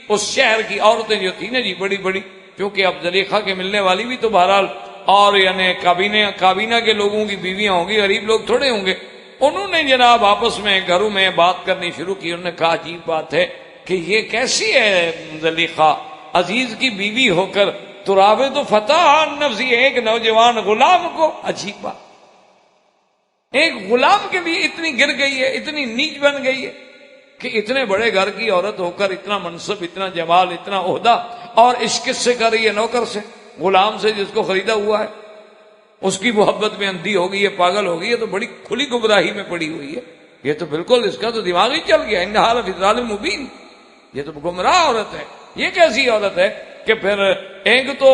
اس شہر کی عورتیں جو تھیں نا جی بڑی بڑی، کیونکہ اب زلیخا کے ملنے والی بھی تو بہرحال اور یعنی کابینہ کے لوگوں کی بیویاں ہوں گی، غریب لوگ تھوڑے ہوں گے، انہوں نے جناب آپس میں گھروں میں بات کرنی شروع کی۔ انہوں نے کہا عجیب بات ہے کہ یہ کیسی ہے زلیخا عزیز کی بیوی ہو کر تراوید و فتح نفسی، ایک نوجوان غلام کو، عجیب بات، ایک غلام کے لیے اتنی گر گئی ہے، اتنی نیچ بن گئی ہے کہ اتنے بڑے گھر کی عورت ہو کر اتنا منصب، اتنا جمال، اتنا عہدہ، اور عشق کس سے کر رہی ہے؟ نوکر سے، غلام سے جس کو خریدا ہوا ہے، اس کی محبت میں اندھی ہو گئی ہے، پاگل ہو گئی ہے، تو بڑی کھلی گمراہی میں پڑی ہوئی ہے، یہ تو بالکل اس کا تو دماغ ہی چل گیا، انہا لفی ضلال مبین، یہ تو گمراہ عورت ہے۔ یہ کیسی عورت ہے کہ پھر ایک تو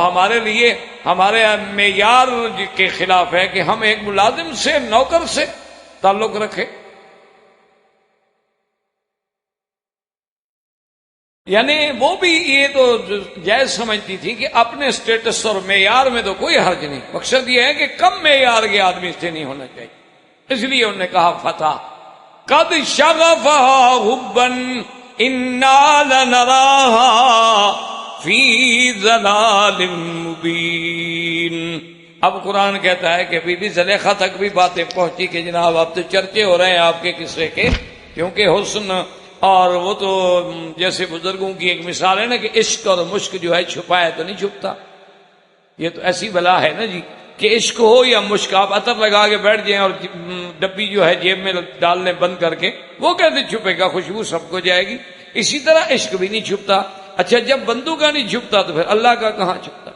ہمارے لیے ہمارے معیار کے خلاف ہے کہ ہم ایک ملازم سے، نوکر سے تعلق رکھے، یعنی وہ بھی یہ تو جائز سمجھتی تھی کہ اپنے سٹیٹس اور معیار میں تو کوئی حرج نہیں، مقصد یہ ہے کہ کم معیار کے آدمی سے نہیں ہونا چاہیے، اس لیے انہوں نے کہا فتح قد شغفها حبا انا لنراها فی ضلال مبین۔ اب قرآن کہتا ہے کہ بی بی زلیخا تک بھی باتیں پہنچی کہ جناب اب تو چرچے ہو رہے ہیں آپ کے قصے کے، کیونکہ حسن اور وہ تو جیسے بزرگوں کی ایک مثال ہے نا کہ عشق اور مشک جو ہے چھپائے تو نہیں چھپتا، یہ تو ایسی بلا ہے نا جی کہ عشق ہو یا مشک، آپ عطر لگا کے بیٹھ جائیں اور ڈبی جو ہے جیب میں ڈال لیں بند کر کے، وہ کیسے چھپے گا؟ خوشبو سب کو جائے گی۔ اسی طرح عشق بھی نہیں چھپتا۔ اچھا جب بندوں کا نہیں چھپتا تو پھر اللہ کا کہاں چھپتا؟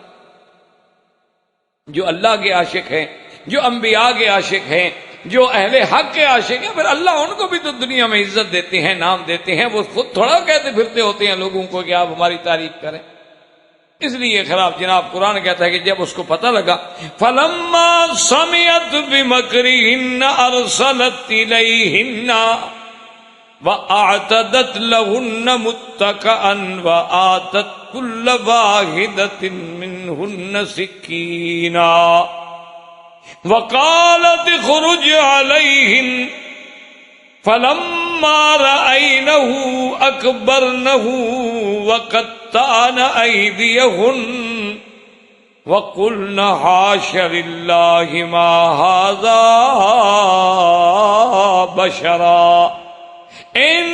جو اللہ کے عاشق ہیں، جو انبیاء کے عاشق ہیں، جو اہل حق کے عاشق ہیں، پھر اللہ ان کو بھی تو دنیا میں عزت دیتے ہیں، نام دیتے ہیں، وہ خود تھوڑا کہتے پھرتے ہوتے ہیں لوگوں کو کہ آپ ہماری تعریف کریں۔ اس لیے خلاف جناب قرآن کہتا ہے کہ جب اس کو پتہ لگا فَلَمَّا سَمِعَتْ بِمَكْرِهِنَّ أَرْسَلَتْ إِلَيْهِنَّ وَأَعْتَدَتْ لَهُنَّ مُتَّكَأً وَآتَتْ كُلَّ وَاحِدَةٍ مِّنْهُنَّ سِكِّينًا۔ وقالت اخرج علیہم فلما رأینہ اکبرنہ وقطعن ایدیہن وقلن حاش للہ ما ھذا بشرا ان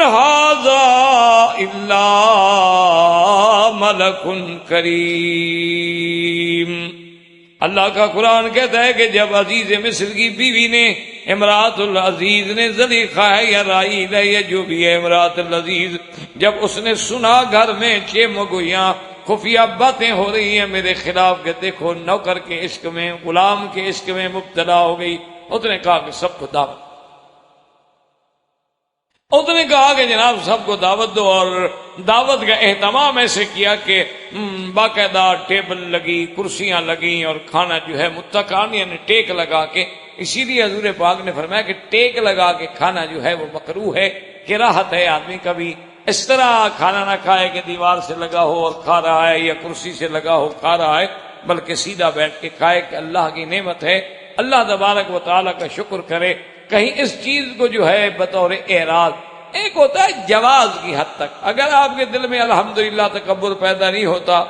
ھذا الا ملک کریم۔ اللہ کا قرآن کہتا ہے کہ جب عزیز مصر کی بیوی نے، امراۃ العزیز نے، زلیخا ہے یا رائیل ہے یا جو بھی ہے امراۃ العزیز، جب اس نے سنا گھر میں چمگویاں خفیہ باتیں ہو رہی ہیں میرے خلاف کہ دیکھو نوکر کے عشق میں، غلام کے عشق میں مبتلا ہو گئی، اس نے کہا کہ سب کو دعوت، اس نے کہا کہ جناب سب کو دعوت دو، اور دعوت کا اہتمام ایسے کیا کہ باقاعدہ ٹیبل لگی، کرسیاں لگیں، اور کھانا جو ہے متکئن یعنی ٹیک لگا کے، اسی لیے حضور پاک نے فرمایا کہ ٹیک لگا کے کھانا جو ہے وہ مکروہ ہے، کراہت ہے، آدمی کبھی اس طرح کھانا نہ کھائے کہ دیوار سے لگا ہو اور کھا رہا ہے یا کرسی سے لگا ہو کھا رہا ہے، بلکہ سیدھا بیٹھ کے کھائے کہ اللہ کی نعمت ہے، اللہ تبارک و تعالیٰ کا شکر کرے۔ کہیں اس چیز کو جو ہے بطور اعراض، ایک ہوتا ہے جواز کی حد تک، اگر آپ کے دل میں الحمدللہ تکبر پیدا نہیں ہوتا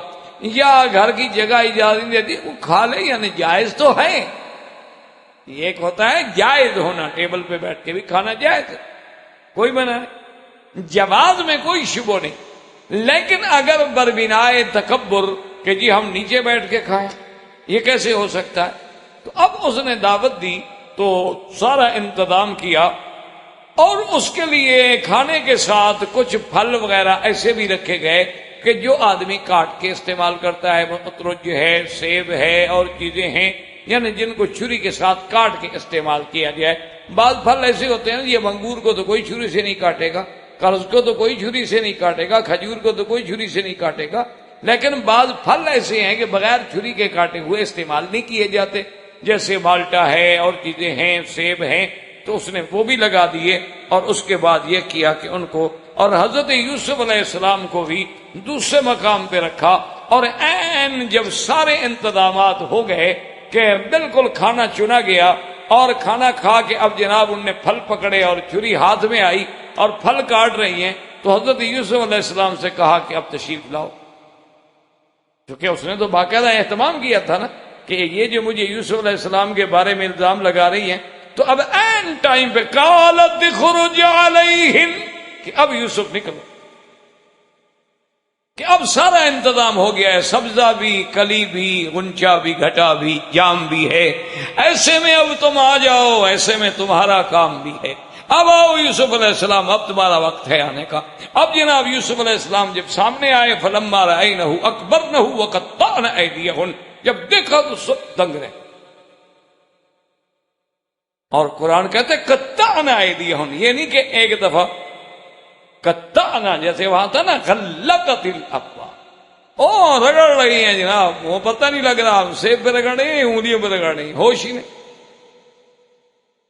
یا گھر کی جگہ اجازت نہیں دیتی، وہ کھا لے، یعنی جائز تو ہے۔ یہ ایک ہوتا ہے جائز ہونا، ٹیبل پہ بیٹھ کے بھی کھانا جائز ہے، کوئی منع نہیں، جواز میں کوئی شبہ نہیں۔ لیکن اگر بربنائے تکبر کہ جی ہم نیچے بیٹھ کے کھائیں، یہ کیسے ہو سکتا ہے؟ تو اب اس نے دعوت دی تو سارا انتظام کیا، اور اس کے لیے کھانے کے ساتھ کچھ پھل وغیرہ ایسے بھی رکھے گئے کہ جو آدمی کاٹ کے استعمال کرتا ہے، مترج ہے، سیب ہے اور چیزیں ہیں، یعنی جن کو چھری کے ساتھ کاٹ کے استعمال کیا جائے۔ بعض پھل ایسے ہوتے ہیں، یہ انگور کو تو کوئی چھری سے نہیں کاٹے گا، قرض کو تو کوئی چھری سے نہیں کاٹے گا، کھجور کو تو کوئی چھری سے نہیں کاٹے گا، لیکن بعض پھل ایسے ہیں کہ بغیر چھری کے کاٹے ہوئے استعمال نہیں کیے جاتے، جیسے مالٹا ہے اور چیزیں ہیں، سیب ہیں، تو اس نے وہ بھی لگا دیے، اور اس کے بعد یہ کیا کہ ان کو، اور حضرت یوسف علیہ السلام کو بھی دوسرے مقام پہ رکھا، اور عین جب سارے انتظامات ہو گئے کہ بالکل کھانا چنا گیا، اور کھانا کھا کے اب جناب ان نے پھل پکڑے اور چھری ہاتھ میں آئی اور پھل کاٹ رہی ہیں، تو حضرت یوسف علیہ السلام سے کہا کہ اب تشریف لاؤ، کیونکہ اس نے تو باقاعدہ اہتمام کیا تھا نا کہ یہ جو مجھے یوسف علیہ السلام کے بارے میں الزام لگا رہی ہیں، تو اب این ٹائم پہ قالت اخرج علیہم کہ اب یوسف نکلو، کہ اب سارا انتظام ہو گیا ہے، سبزہ بھی، کلی بھی، غنچہ بھی، گھٹا بھی، جام بھی ہے، ایسے میں اب تم آ جاؤ، ایسے میں تمہارا کام بھی ہے، اب آؤ یوسف علیہ السلام، اب تمہارا وقت ہے آنے کا۔ اب جناب یوسف علیہ السلام جب سامنے آئے، فلما رأینہ اکبرنہ وقطعن ایدیہن، جب دیکھا تو سب دنگ رہے، اور قرآن کہتے قطعن ایدیہن، یہ نہیں کہ ایک دفعہ قطعنا، جیسے وہاں تھا نا غلقت الافواہ، رگڑ رہی ہیں جناب، وہ پتہ نہیں لگ رہا سیب پہ رگڑ رہی ہیں، انگلیوں پہ رگڑ رہی ہیں، ہوش ہی نہیں۔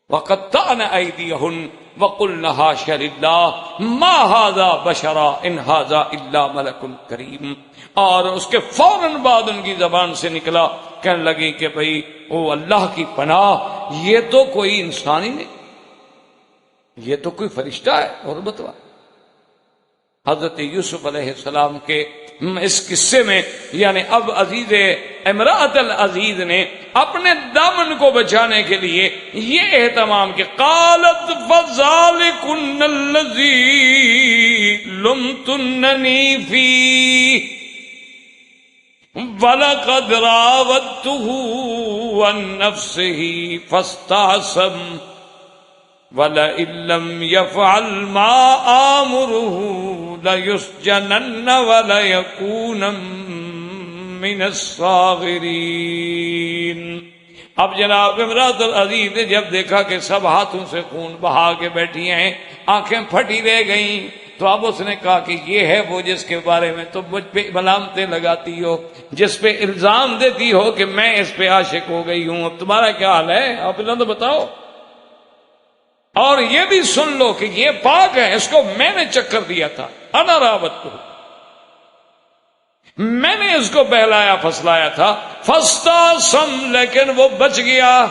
وقطعن ایدیہن وقلن حاش للہ ما ھذا بشرا ان ھذا الا ملک کریم، اور اس کے فوراً بعد ان کی زبان سے نکلا، کہنے لگی کہ بھئی او اللہ کی پناہ، یہ تو کوئی انسان ہی نہیں، یہ تو کوئی فرشتہ ہے۔ اور بتوا حضرت یوسف علیہ السلام کے اس قصے میں، یعنی اب عزیز امرأت العزیز نے اپنے دامن کو بچانے کے لیے یہ اہتمام کہ قالت فذلکن الذی لمتننی فیہ وَلَقَدْ رَاوَدتُّهُ عَن نَّفْسِهِ فَاسْتَعْصَمَ وَلَئِن لَّمْ يَفْعَلْ مَا آمُرُهُ لَيُسْجَنَنَّ وَلَيَكُونًا مِّنَ الصَّاغِرِينَ۔ اب جناب امراۃ العزیز نے جب دیکھا کہ سب ہاتھوں سے خون بہا کے بیٹھی ہیں، آنکھیں پھٹی رہ گئیں، تو اب اس نے کہا کہ یہ ہے وہ جس کے بارے میں تم مجھ پہ ملامتیں لگاتی ہو، جس پہ الزام دیتی ہو کہ میں اس پہ عاشق ہو گئی ہوں، اب تمہارا کیا حال ہے، آپ تو بتاؤ، اور یہ بھی سن لو کہ یہ پاک ہے، اس کو میں نے چکر دیا تھا، انا راوت کو، میں نے اس کو بہلایا پھسلایا تھا، فاستعصم، لیکن وہ بچ گیا،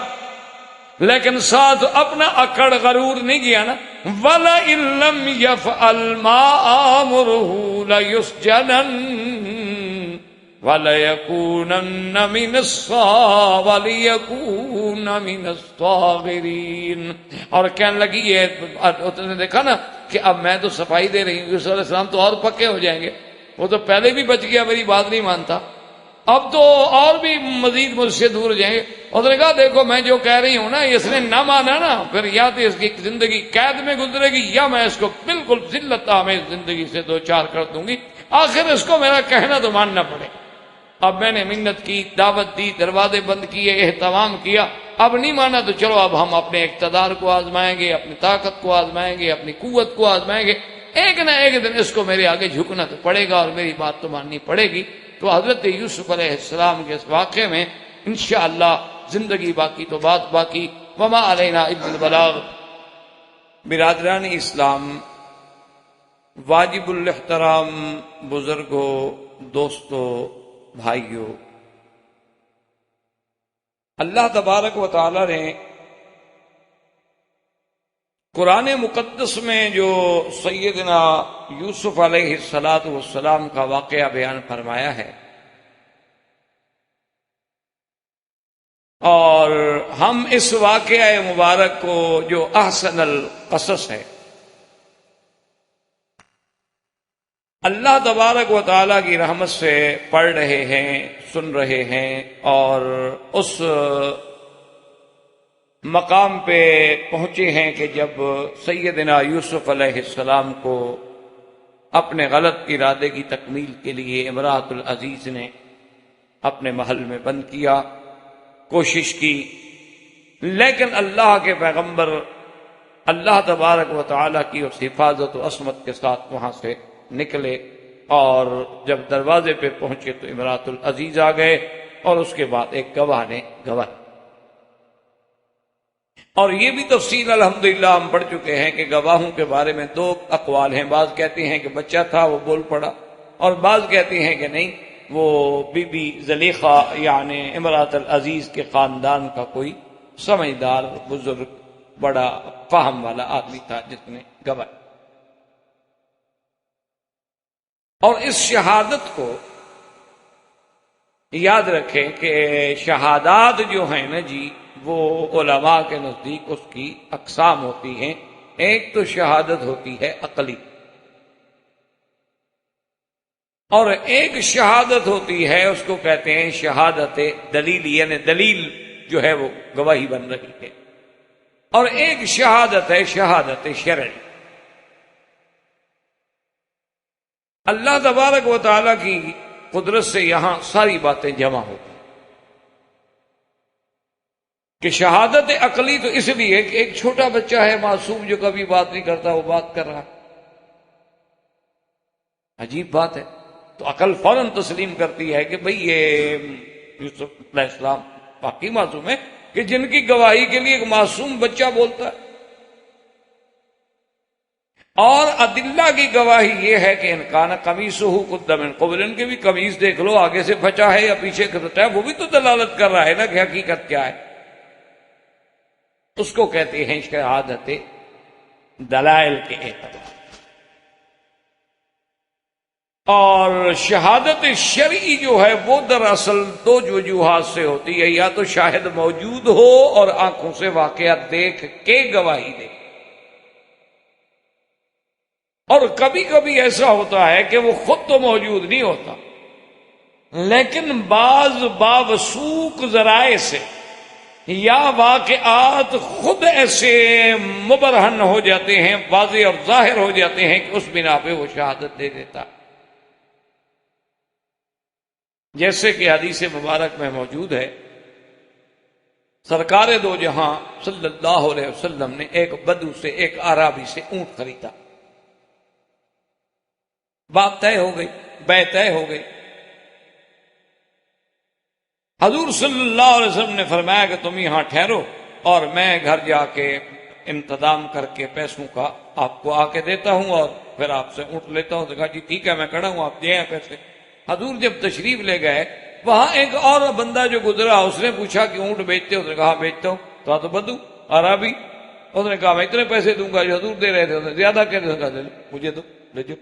لیکن ساتھ اپنا اکڑ غرور نہیں کیا نا. وَلَئِن لَّمْ يَفْعَلْ مَا آمُرُهُ لَيُسْجَنَنَّ وَلَيَكُونَنَّ مِنَ الصَّاغِرِينَ. اور کہنے لگی یہ اس نے دیکھا نا کہ اب میں تو صفائی دے رہی ہوں، یوسف علیہ السلام تو اور پکے ہو جائیں گے، وہ تو پہلے بھی بچ گیا، میری بات نہیں مانتا، اب تو اور بھی مزید مجھ سے دور ہو جائیں گے. اس نے کہا دیکھو میں جو کہہ رہی ہوں نا، اس نے نہ مانا نا، پھر یا تو اس کی زندگی قید میں گزرے گی یا میں اس کو بالکل ذلت آمیز زندگی سے دو چار کر دوں گی. آخر اس کو میرا کہنا تو ماننا پڑے. اب میں نے منت کی، دعوت دی، دروازے بند کیے، اہتمام کیا، اب نہیں مانا تو چلو اب ہم اپنے اقتدار کو آزمائیں گے، اپنی طاقت کو آزمائیں گے، اپنی قوت کو آزمائیں گے، ایک نہ ایک دن اس کو میرے آگے جھکنا تو پڑے گا اور میری بات تو ماننی پڑے گی. تو حضرت یوسف علیہ السلام کے اس واقعے میں انشاءاللہ زندگی باقی تو بات باقی. وما علینا الا البلاغ. برادران اسلام، واجب الاحترام بزرگوں، دوستوں، بھائیوں، اللہ تبارک و تعالی نے قرآن مقدس میں جو سیدنا یوسف علیہ السلام کا واقعہ بیان فرمایا ہے، اور ہم اس واقعہ مبارک کو جو احسن القصص ہے، اللہ تبارک و تعالیٰ کی رحمت سے پڑھ رہے ہیں، سن رہے ہیں، اور اس مقام پہ پہنچے ہیں کہ جب سیدنا یوسف علیہ السلام کو اپنے غلط ارادے کی تکمیل کے لیے امرأۃ العزیز نے اپنے محل میں بند کیا، کوشش کی، لیکن اللہ کے پیغمبر اللہ تبارک و تعالیٰ کی اس حفاظت و عصمت کے ساتھ وہاں سے نکلے، اور جب دروازے پہ پہنچے تو امرأۃ العزیز آ گئے، اور اس کے بعد ایک گواہ نے گواہی. اور یہ بھی تفصیل الحمدللہ ہم پڑھ چکے ہیں کہ گواہوں کے بارے میں دو اقوال ہیں. بعض کہتے ہیں کہ بچہ تھا وہ بول پڑا، اور بعض کہتے ہیں کہ نہیں، وہ بی بی زلیخا یعنی امرأۃ العزیز کے خاندان کا کوئی سمجھدار بزرگ بڑا فہم والا آدمی تھا جس نے گواہی. اور اس شہادت کو یاد رکھیں کہ شہادات جو ہیں نا جی، وہ علماء کے نزدیک اس کی اقسام ہوتی ہیں. ایک تو شہادت ہوتی ہے عقلی، اور ایک شہادت ہوتی ہے اس کو کہتے ہیں شہادت دلیل، یعنی دلیل جو ہے وہ گواہی بن رہی ہے، اور ایک شہادت ہے شہادت شرعی. اللہ تبارک و تعالیٰ کی قدرت سے یہاں ساری باتیں جمع ہوتی ہیں کہ شہادت عقلی تو اس لیے کہ ایک چھوٹا بچہ ہے معصوم جو کبھی بات نہیں کرتا، وہ بات کر رہا ہے، عجیب بات ہے، تو عقل فوراً تسلیم کرتی ہے کہ بھئی یہ یوسف علیہ السلام واقعی معصوم ہے کہ جن کی گواہی کے لیے ایک معصوم بچہ بولتا ہے. اور ادلہ کی گواہی یہ ہے کہ انکان قمیصہ قد من قبل، ان کے بھی قمیص دیکھ لو آگے سے پھچا ہے یا پیچھے سے پھچا ہے، وہ بھی تو دلالت کر رہا ہے نا کہ حقیقت کیا ہے. اس کو کہتے ہیں شہادت دلائل کے اعتبار. اور شہادت شرعی جو ہے وہ دراصل دو وجوہات سے ہوتی ہے، یا تو شاہد موجود ہو اور آنکھوں سے واقعات دیکھ کے گواہی دے، اور کبھی کبھی ایسا ہوتا ہے کہ وہ خود تو موجود نہیں ہوتا، لیکن بعض باوثوق ذرائع سے یا واقعات خود ایسے مبرہن ہو جاتے ہیں، واضح اور ظاہر ہو جاتے ہیں کہ اس بنا پہ وہ شہادت دے دیتا. جیسے کہ حدیث مبارک میں موجود ہے، سرکار دو جہاں صلی اللہ علیہ وسلم نے ایک بدو سے، ایک اعرابی سے اونٹ خریدا. بات طے ہو گئی، بیع طے ہو گئی. حضور صلی اللہ علیہ وسلم نے فرمایا کہ تم یہاں ٹھہرو اور میں گھر جا کے انتظام کر کے پیسوں کا آپ کو آ کے دیتا ہوں اور پھر آپ سے اونٹ لیتا ہوں. تو کہا جی ٹھیک ہے میں کھڑا ہوں، آپ دے ہیں پیسے. حضور جب تشریف لے گئے وہاں ایک اور بندہ جو گزرا، اس نے پوچھا کہ اونٹ بیچتے ہو؟ اس نے کہا بیچتا ہوں۔ تو بدو عربی، اس نے کہا میں اتنے پیسے دوں گا جو حضور دے رہے تھے، اس نے زیادہ کہہ دیا، دے لو مجھے دو، لے جاؤ۔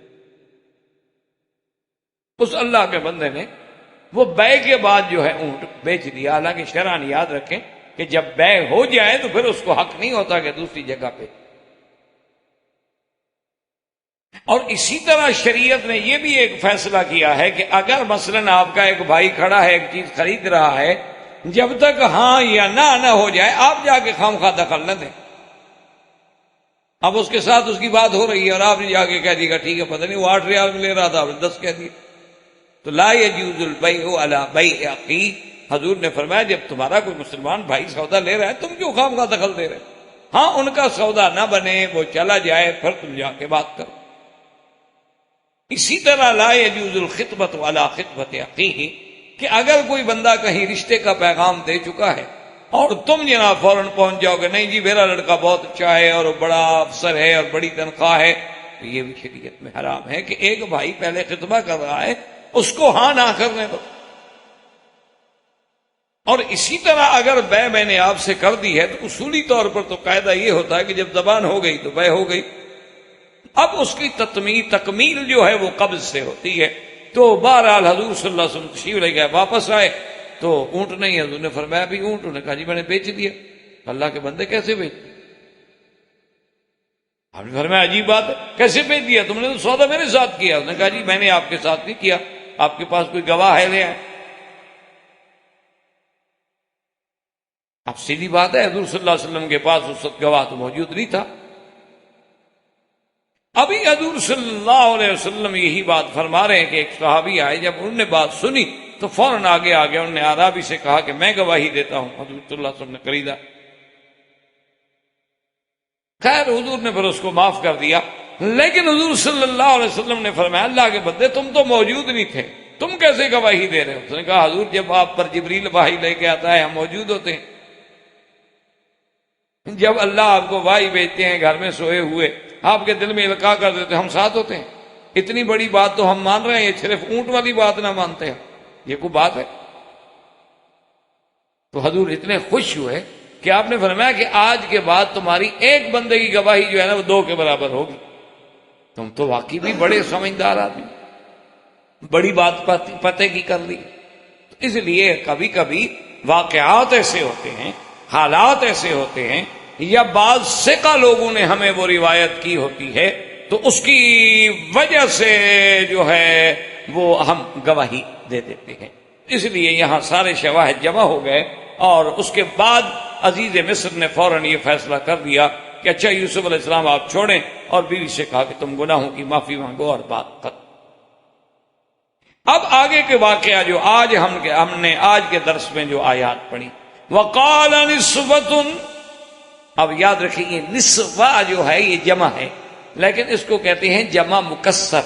اس اللہ کے بندے نے وہ بے کے بعد جو ہے اونٹ بیچ دیا۔ حالانکہ شرعاً یاد رکھیں کہ جب بے ہو جائے تو پھر اس کو حق نہیں ہوتا کہ دوسری جگہ پہ۔ اور اسی طرح شریعت نے یہ بھی ایک فیصلہ کیا ہے کہ اگر مثلاً آپ کا ایک بھائی کھڑا ہے، ایک چیز خرید رہا ہے، جب تک ہاں یا نہ ہو جائے آپ جا کے خواہ دخل نہ دیں۔ اب اس کے ساتھ اس کی بات ہو رہی ہے اور آپ نے جا کے کہہ دیا ٹھیک ہے، پتہ نہیں وہ 8 ریال میں لے رہا تھا، آپ نے 10 کہہ دیا، تو لا یجوز البیع علی بیع اخی۔ حضور نے فرمایا جب تمہارا کوئی مسلمان بھائی سودا لے رہا ہے تم کیوں خواہ دخل دے رہے؟ ہاں ان کا سودا نہ بنے، وہ چلا جائے، پھر تم جا کے بات کرو۔ اسی طرح لا یجوز الخطبۃ علی خطبۃ اخیہ، کہ اگر کوئی بندہ کہیں رشتے کا پیغام دے چکا ہے اور تم جناب فوراً پہنچ جاؤ گے، نہیں جی میرا لڑکا بہت اچھا ہے اور بڑا افسر ہے اور بڑی تنخواہ ہے، تو یہ بھی شریعت میں حرام ہے کہ ایک بھائی پہلے خطبہ کر رہا ہے اس کو ہاں نہ کرنے دو۔ اور اسی طرح اگر بے میں نے آپ سے کر دی ہے تو اصولی طور پر تو قاعدہ یہ ہوتا ہے کہ جب زبان ہو گئی تو بے ہو گئی۔ اب اس کی تکمیل جو ہے وہ قبض سے ہوتی ہے۔ تو بہرحال حضور صلی اللہ علیہ وسلم تشریف لے گئے، واپس آئے تو اونٹ نہیں، حضور نے فرمایا بھی اونٹ؟ انہوں نے کہا جی میں نے بیچ دیا۔ اللہ کے بندے کیسے بیچ؟ آپ نے فرمایا عجیب بات ہے، کیسے بیچ دیا؟ تم نے تو سودا میرے ساتھ کیا۔ اس نے کہا جی میں نے آپ کے ساتھ نہیں کیا، آپ کے پاس کوئی گواہ ہے؟ لے آئے۔ اب سیدھی بات ہے حضور صلی اللہ علیہ وسلم کے پاس اس وقت گواہ تو موجود نہیں تھا۔ ابھی حضور صلی اللہ علیہ وسلم یہی بات فرما رہے ہیں کہ ایک صحابی آئے، جب انہوں نے بات سنی تو فوراً آگے آ گیا، انہوں نے عربی سے کہا کہ میں گواہی دیتا ہوں۔ حضور صلی اللہ علیہ وسلم نے خریدا، خیر حضور نے پھر اس کو معاف کر دیا۔ لیکن حضور صلی اللہ علیہ وسلم نے فرمایا اللہ کے بندے تم تو موجود نہیں تھے، تم کیسے گواہی دے رہے ہو؟ اس نے کہا حضور جب آپ پر جبریل وحی لے کے آتا ہے ہم موجود ہوتے ہیں، جب اللہ آپ کو وحی بھیجتے ہیں گھر میں سوئے ہوئے، آپ کے دل میں القاء کر دیتے ہم ساتھ ہوتے ہیں۔ اتنی بڑی بات تو ہم مان رہے ہیں، یہ صرف اونٹ والی بات نہ مانتے ہیں، یہ کوئی بات ہے؟ تو حضور اتنے خوش ہوئے کہ آپ نے فرمایا کہ آج کے بعد تمہاری ایک بندے کی گواہی جو ہے نا وہ 2 کے برابر ہوگی۔ تم تو واقعی بھی بڑے سمجھدار آدمی، بڑی بات پتے کی کر لی۔ اس لیے کبھی کبھی واقعات ایسے ہوتے ہیں، حالات ایسے ہوتے ہیں، یا بعض ثقہ لوگوں نے ہمیں وہ روایت کی ہوتی ہے تو اس کی وجہ سے جو ہے وہ ہم گواہی دے دیتے ہیں۔ اس لیے یہاں سارے شواہد جمع ہو گئے اور اس کے بعد عزیز مصر نے فوراً یہ فیصلہ کر دیا کہ اچھا یوسف علیہ السلام آپ چھوڑیں، اور بیوی سے کہا کہ تم گناہوں کی معافی مانگو اور بات ختم۔ اب آگے کے واقعہ جو آج ہم نے آج کے درس میں جو آیات پڑھی، وقال نسوۃ، اب یاد رکھیں یہ نسوہ جو ہے یہ جمع ہے، لیکن اس کو کہتے ہیں جمع مکسر،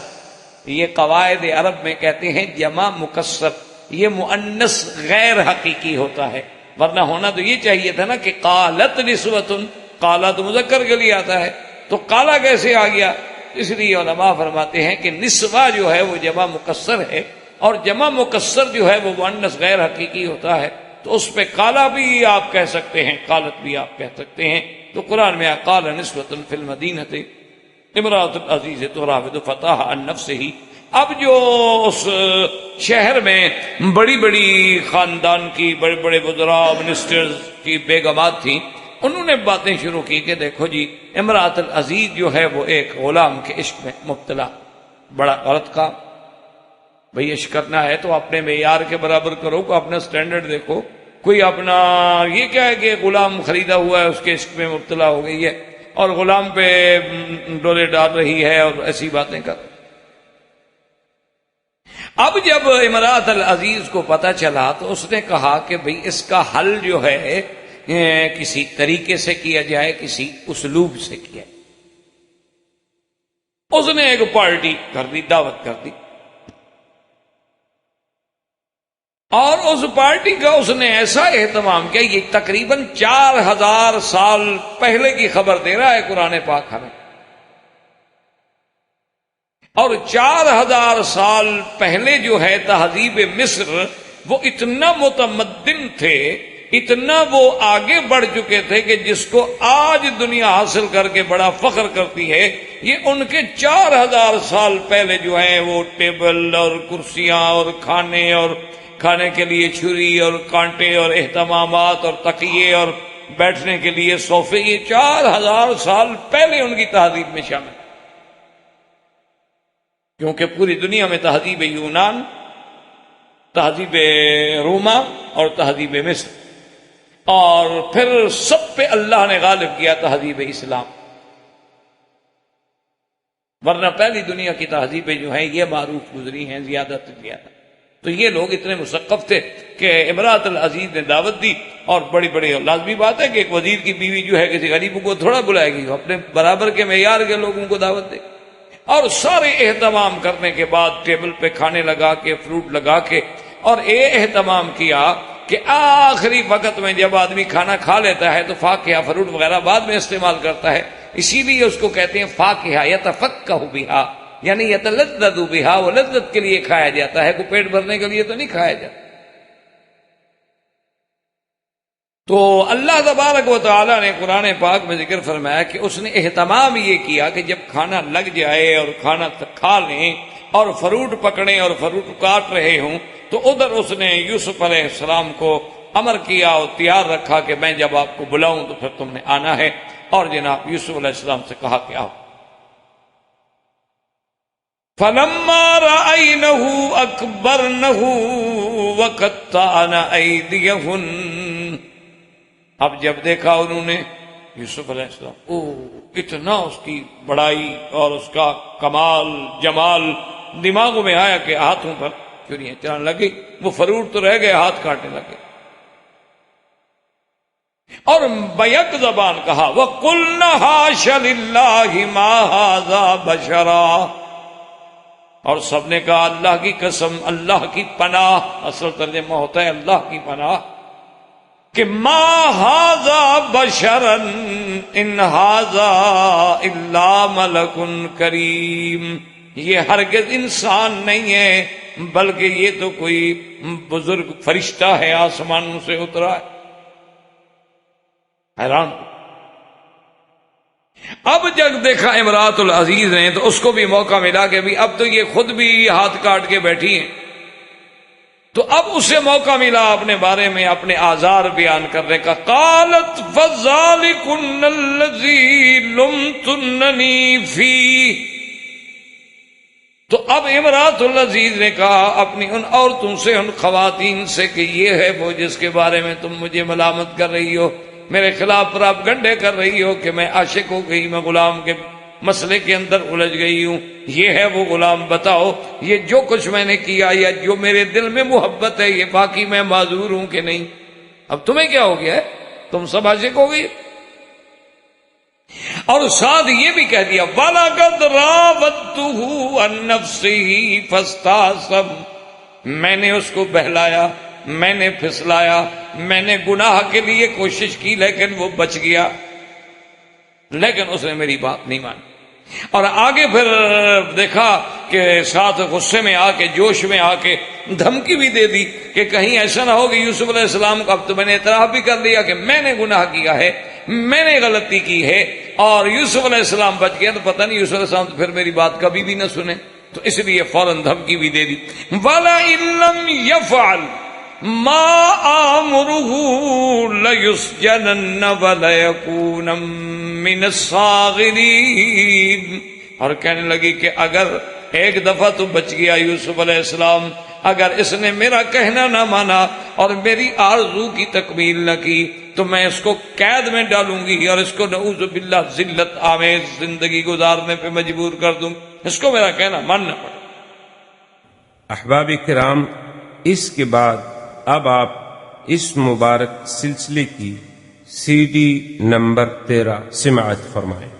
یہ قواعد عرب میں کہتے ہیں جمع مکسر، یہ مؤنث غیر حقیقی ہوتا ہے، ورنہ ہونا تو یہ چاہیے تھا نا کہ قالت نسوۃ، قالا تو مذکر کے لیے آتا ہے، تو قالا کیسے آ گیا؟ اس لیے علماء فرماتے ہیں کہ نسوہ جو ہے وہ جمع مکسر ہے، اور جمع مکسر جو ہے وہ مؤنث غیر حقیقی ہوتا ہے، تو اس پہ قالا بھی آپ کہہ سکتے ہیں، قالت بھی آپ کہہ سکتے ہیں۔ تو قرآن میں قال نسوۃ فی المدینۃ امرأۃ العزیز تراود فتاها عن نفسہ، اب جو اس شہر میں بڑی بڑی خاندان کی بڑے بڑے وزراء منسٹرز کی بیگمات تھیں، انہوں نے باتیں شروع کی کہ دیکھو جی امرأۃ العزیز جو ہے وہ ایک غلام کے عشق میں مبتلا، بڑا غلط کام، بھئی عشق کرنا ہے تو اپنے معیار کے برابر کرو، کو اپنا سٹینڈرڈ دیکھو، کوئی اپنا یہ کیا ہے کہ غلام خریدا ہوا ہے اس کے عشق میں مبتلا ہو گئی ہے اور غلام پہ ڈولے ڈال رہی ہے اور ایسی باتیں کر۔ اب جب امرأۃ العزیز کو پتہ چلا تو اس نے کہا کہ بھئی اس کا حل جو ہے کسی طریقے سے کیا جائے، کسی اسلوب سے کیا جائے۔ اس نے ایک پارٹی کر دی، دعوت کر دی، اور اس پارٹی کا اس نے ایسا اہتمام کیا، یہ تقریباً 4000 سال پہلے کی خبر دے رہا ہے قرآن پاک ہمیں۔ اور 4000 سال پہلے جو ہے تہذیب مصر وہ اتنا متمدن تھے، اتنا وہ آگے بڑھ چکے تھے کہ جس کو آج دنیا حاصل کر کے بڑا فخر کرتی ہے، یہ ان کے 4000 سال پہلے جو ہے وہ ٹیبل اور کرسیاں اور کھانے کے لیے چھری اور کانٹے اور اہتمامات اور تکیے اور بیٹھنے کے لیے صوفے، یہ 4000 سال پہلے ان کی تہذیب میں شامل، کیونکہ پوری دنیا میں تہذیب یونان، تہذیب روما اور تہذیب مصر، اور پھر سب پہ اللہ نے غالب کیا تہذیب اسلام، ورنہ پہلی دنیا کی تہذیبیں جو ہیں یہ معروف گزری ہیں زیادہ سے زیادہ۔ تو یہ لوگ اتنے مثقف تھے کہ امراۃ العزیز نے دعوت دی، اور بڑی لازمی بات ہے کہ ایک وزیر کی بیوی جو ہے کسی غریب کو تھوڑا بلائے گی، اپنے برابر کے معیار کے لوگوں کو دعوت دے، اور سارے اہتمام کرنے کے بعد ٹیبل پہ کھانے لگا کے، فروٹ لگا کے، اور یہ اہتمام کیا کہ آخری وقت میں جب آدمی کھانا کھا لیتا ہے تو فاکہہ فروٹ وغیرہ بعد میں استعمال کرتا ہے، اسی لیے اس کو کہتے ہیں فاکہہ، یتفقہ بہا، یعنی یتلذذ بہا، وہ لذت کے لیے کھایا جاتا ہے، کوئی پیٹ بھرنے کے لیے تو نہیں کھایا جاتا۔ تو اللہ تبارک و تعالیٰ نے قرآن پاک میں ذکر فرمایا کہ اس نے اہتمام یہ کیا کہ جب کھانا لگ جائے اور کھانا کھا لیں اور فروٹ پکڑیں اور فروٹ کاٹ رہے ہوں، تو ادھر اس نے یوسف علیہ السلام کو امر کیا اور تیار رکھا کہ میں جب آپ کو بلاؤں تو پھر تم نے آنا ہے، اور جناب یوسف علیہ السلام سے کہا کہ آؤ۔ فَلَمَّا رَأَيْنَهُ أَكْبَرْنَهُ وَقَطَّعْنَ أَيْدِيَهُنَّ، اب جب دیکھا انہوں نے یوسف علیہ السلام، اتنا اس کی بڑائی اور اس کا کمال جمال دماغوں میں آیا کہ ہاتھوں پر چوریاں چلانے لگی، وہ فروٹ تو رہ گئے، ہاتھ کاٹنے لگے، اور بیک زبان کہا وَقُلْنَا حَاشَ لِلَّهِ مَا هَذَا بَشَرًا، اور سب نے کہا اللہ کی قسم، اللہ کی پناہ، اصل ترجمہ ہوتا ہے اللہ کی پناہ، کہ ما ھذا بشرا ان ھذا الا ملک کریم، یہ ہرگز انسان نہیں ہے بلکہ یہ تو کوئی بزرگ فرشتہ ہے، آسمانوں سے اترا ہے۔ حیران۔ اب جب دیکھا امراۃ العزیز نے تو اس کو بھی موقع ملا کہ بھی اب تو یہ خود بھی ہاتھ کاٹ کے بیٹھی ہیں، تو اب اسے موقع ملا اپنے بارے میں اپنے آزار بیان کرنے کا۔ قالت فذلکن الذی لمتننی فیہ، تو اب امراۃ العزیز نے کہا اپنی ان عورتوں سے، ان خواتین سے، کہ یہ ہے وہ جس کے بارے میں تم مجھے ملامت کر رہی ہو، میرے خلاف پراپگنڈے کر رہی ہو کہ میں عاشق ہو گئی، میں غلام کے مسئلے کے اندر الجھ گئی ہوں، یہ ہے وہ غلام، بتاؤ یہ جو کچھ میں نے کیا یا جو میرے دل میں محبت ہے، یہ باقی میں معذور ہوں کہ نہیں؟ اب تمہیں کیا ہو گیا ہے، تم سب عاشق ہو گئی؟ اور ساتھ یہ بھی کہہ دیا وَلَقَدْ رَاوَدتُّهُ عَن نَفْسِهِ فَاسْتَعْصَمَ، میں نے اس کو بہلایا، میں نے پھسلایا، میں نے گناہ کے لیے کوشش کی لیکن وہ بچ گیا، لیکن اس نے میری بات نہیں مانی۔ اور آگے پھر دیکھا کہ ساتھ غصے میں آ کے، جوش میں آ کے دھمکی بھی دے دی کہ کہیں ایسا نہ ہو کہ یوسف علیہ السلام کو اب تو میں نے اعتراف بھی کر لیا کہ میں نے گناہ کیا ہے، میں نے غلطی کی ہے، اور یوسف علیہ السلام بچ گیا تو پتہ نہیں یوسف علیہ السلام تو پھر میری بات کبھی بھی نہ سنے، تو اس لیے فوراً دھمکی بھی دے دی۔ وَلَئِن لَّمْ يَفْعَلْ مَا آمُرُهُ لَيُسْجَنَنَّ وَلَيَكُونًا مِّنَ الصَّاغِرِينَ، اور کہنے لگی کہ اگر ایک دفعہ تو بچ گیا یوسف علیہ السلام، اگر اس نے میرا کہنا نہ مانا اور میری آرزو کی تکمیل نہ کی تو میں اس کو قید میں ڈالوں گی اور اس کو نعوذ باللہ ذلت آمیز زندگی گزارنے پہ مجبور کر دوں، اس کو میرا کہنا ماننا پڑے۔ احباب کرام، اس کے بعد اب آپ اس مبارک سلسلے کی CD نمبر 13 سماعت فرمائیں۔